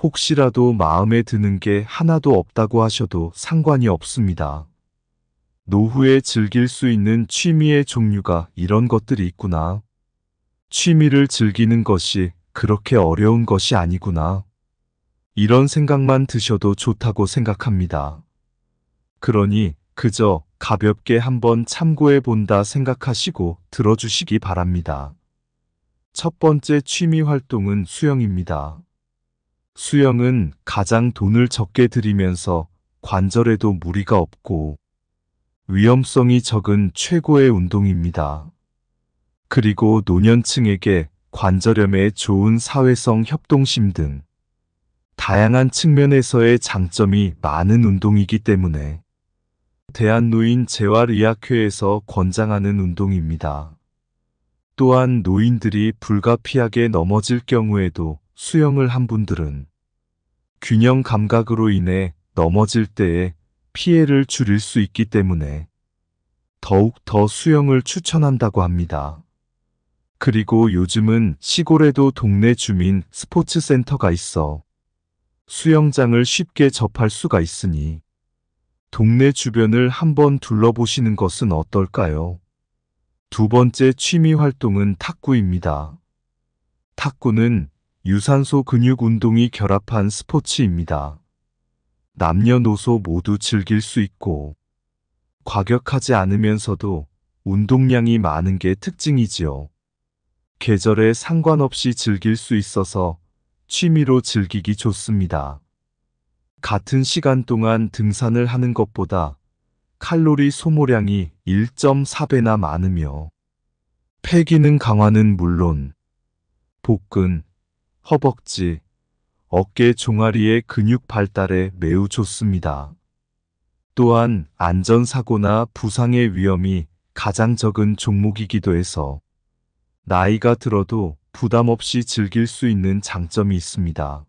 혹시라도 마음에 드는 게 하나도 없다고 하셔도 상관이 없습니다. 노후에 즐길 수 있는 취미의 종류가 이런 것들이 있구나. 취미를 즐기는 것이 그렇게 어려운 것이 아니구나. 이런 생각만 드셔도 좋다고 생각합니다. 그러니 그저 가볍게 한번 참고해 본다 생각하시고 들어주시기 바랍니다. 첫 번째 취미 활동은 수영입니다. 수영은 가장 돈을 적게 들이면서 관절에도 무리가 없고 위험성이 적은 최고의 운동입니다. 그리고 노년층에게 관절염에 좋은 사회성 협동심 등 다양한 측면에서의 장점이 많은 운동이기 때문에 대한노인재활의학회에서 권장하는 운동입니다. 또한 노인들이 불가피하게 넘어질 경우에도 수영을 한 분들은 균형 감각으로 인해 넘어질 때에 피해를 줄일 수 있기 때문에 더욱 더 수영을 추천한다고 합니다. 그리고 요즘은 시골에도 동네 주민 스포츠 센터가 있어 수영장을 쉽게 접할 수가 있으니 동네 주변을 한번 둘러보시는 것은 어떨까요? 두 번째 취미 활동은 탁구입니다. 탁구는 유산소 근육 운동이 결합한 스포츠입니다. 남녀노소 모두 즐길 수 있고 과격하지 않으면서도 운동량이 많은 게 특징이지요. 계절에 상관없이 즐길 수 있어서 취미로 즐기기 좋습니다. 같은 시간 동안 등산을 하는 것보다 칼로리 소모량이 1.4배나 많으며 폐기능 강화는 물론 복근, 허벅지, 어깨 종아리의 근육 발달에 매우 좋습니다. 또한 안전사고나 부상의 위험이 가장 적은 종목이기도 해서 나이가 들어도 부담 없이 즐길 수 있는 장점이 있습니다.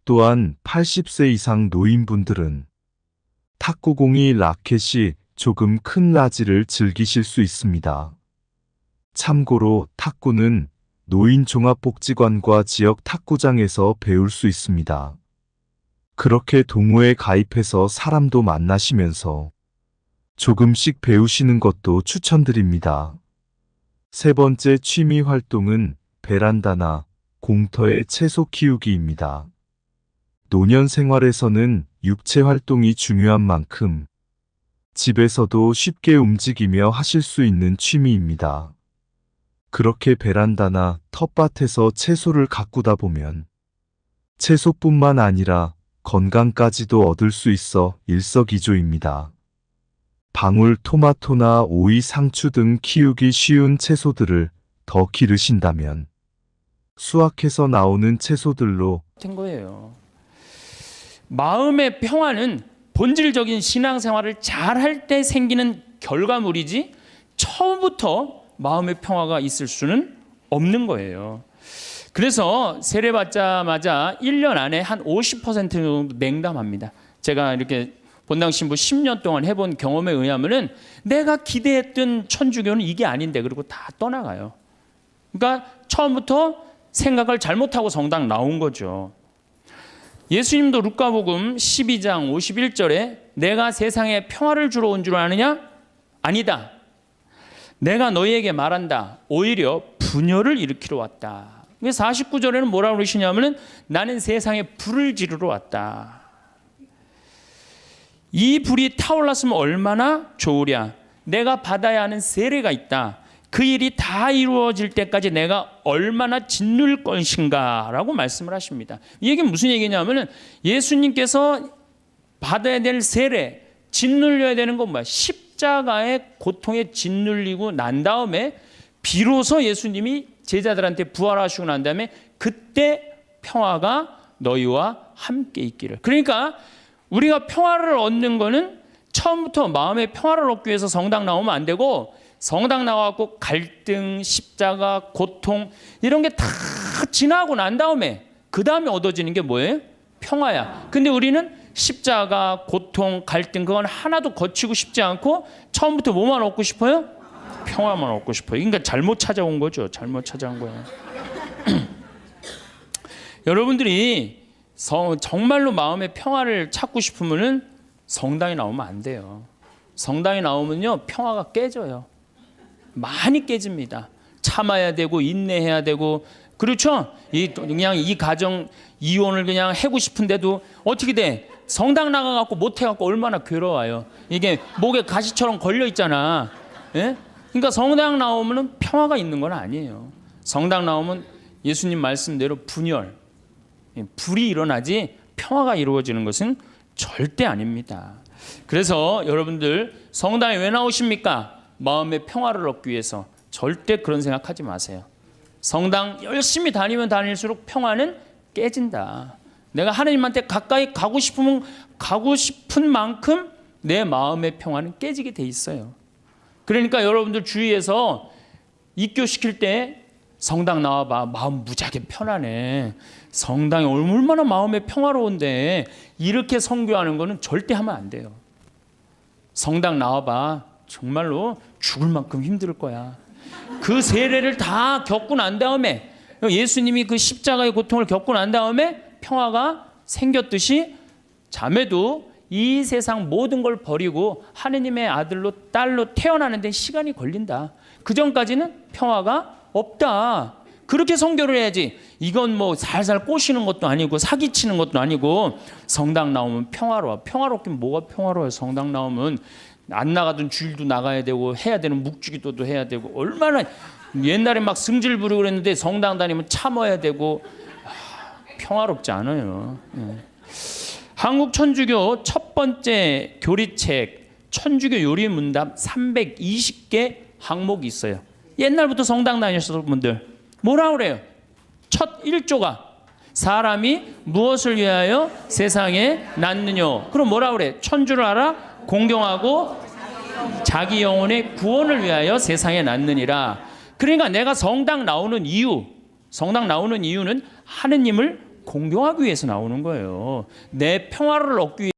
또한 80세 이상 노인분들은 탁구공이 라켓이 조금 큰 라지를 즐기실 수 있습니다. 참고로 탁구는 노인종합복지관과 지역 탁구장에서 배울 수 있습니다. 그렇게 동호회 가입해서 사람도 만나시면서 조금씩 배우시는 것도 추천드립니다. 세 번째 취미 활동은 베란다나 공터의 채소 키우기입니다. 노년 생활에서는 육체 활동이 중요한 만큼 집에서도 쉽게 움직이며 하실 수 있는 취미입니다. 그렇게 베란다나 텃밭에서 채소를 가꾸다 보면 채소뿐만 아니라 건강까지도 얻을 수 있어 일석이조입니다. 방울 토마토나 오이, 상추 등 키우기 쉬운 채소들을 더 기르신다면 수확해서 나오는 채소들로 된 거예요. 마음의 평화는 본질적인 신앙생활을 잘할 때 생기는 결과물이지 처음부터 마음의 평화가 있을 수는 없는 거예요. 그래서 세례받자마자 1년 안에 한 50% 정도 냉담합니다. 제가 이렇게 본당 신부 10년 동안 해본 경험에 의하면은 내가 기대했던 천주교는 이게 아닌데 그리고 다 떠나가요. 그러니까 처음부터 생각을 잘못하고 성당 나온 거죠. 예수님도 루카복음 12장 51절에 내가 세상에 평화를 주러 온 줄 아느냐? 아니다. 내가 너희에게 말한다. 오히려 분열을 일으키러 왔다. 49절에는 뭐라고 그러시냐면은 나는 세상에 불을 지르러 왔다. 이 불이 타올랐으면 얼마나 좋으랴. 내가 받아야 하는 세례가 있다. 그 일이 다 이루어질 때까지 내가 얼마나 짓눌 것인가 라고 말씀을 하십니다. 이 얘기는 무슨 얘기냐면은 예수님께서 받아야 될 세례, 짓눌려야 되는 건 뭐야? 십자가의 고통에 짓눌리고 난 다음에 비로소 예수님이 제자들한테 부활하시고 난 다음에 그때 평화가 너희와 함께 있기를. 그러니까 우리가 평화를 얻는 거는 처음부터 마음의 평화를 얻기 위해서 성당 나오면 안 되고 성당 나와갖고 갈등, 십자가, 고통 이런 게 다 지나고 난 다음에 그 다음에 얻어지는 게 뭐예요? 평화야. 근데 우리는 십자가, 고통, 갈등 그건 하나도 거치고 싶지 않고 처음부터 뭐만 얻고 싶어요? 평화만 얻고 싶어요. 그러니까 잘못 찾아온 거죠. 잘못 찾아온 거예요. 여러분들이 정말로 마음의 평화를 찾고 싶으면은 성당에 나오면 안 돼요. 성당에 나오면요 평화가 깨져요. 많이 깨집니다. 참아야 되고 인내해야 되고 그렇죠. 그냥 이 가정 이혼을 그냥 하고 싶은데도 어떻게 돼? 성당 나가갖고 못 해갖고 얼마나 괴로워요. 이게 목에 가시처럼 걸려 있잖아. 예? 그러니까 성당 나오면은 평화가 있는 건 아니에요. 성당 나오면 예수님 말씀대로 분열, 불이 일어나지 평화가 이루어지는 것은 절대 아닙니다. 그래서 여러분들 성당에 왜 나오십니까? 마음의 평화를 얻기 위해서. 절대 그런 생각하지 마세요. 성당 열심히 다니면 다닐수록 평화는 깨진다. 내가 하나님한테 가까이 가고 싶으면 가고 싶은 만큼 내 마음의 평화는 깨지게 돼 있어요. 그러니까 여러분들 주위에서 입교시킬 때 성당 나와봐. 마음 무지하게 편하네. 성당이 얼마나 마음에 평화로운데 이렇게 선교하는 거는 절대 하면 안 돼요. 성당 나와봐. 정말로 죽을 만큼 힘들 거야. 그 세례를 다 겪고 난 다음에 예수님이 그 십자가의 고통을 겪고 난 다음에 평화가 생겼듯이 자매도 이 세상 모든 걸 버리고 하느님의 아들로 딸로 태어나는 데 시간이 걸린다. 그 전까지는 평화가 없다. 그렇게 선교를 해야지. 이건 뭐 살살 꼬시는 것도 아니고 사기치는 것도 아니고 성당 나오면 평화로워. 평화롭긴 뭐가 평화로워요. 성당 나오면 안 나가던 주일도 나가야 되고 해야 되는 묵주기도도 해야 되고 얼마나 옛날에 막 승질 부리고 그랬는데 성당 다니면 참아야 되고 평화롭지 않아요. 한국 천주교 첫 번째 교리책 천주교 요리 문답 320개 항목이 있어요. 옛날부터 성당 다니셨던 분들 뭐라 그래요? 첫 1조가 사람이 무엇을 위하여 세상에 낳느냐. 그럼 뭐라 그래? 천주를 알아? 공경하고 자기 영혼의 구원을 위하여 세상에 낳느니라. 그러니까 내가 성당 나오는 이유는 하느님을 공경하기 위해서 나오는 거예요. 내 평화를 얻기 위해서.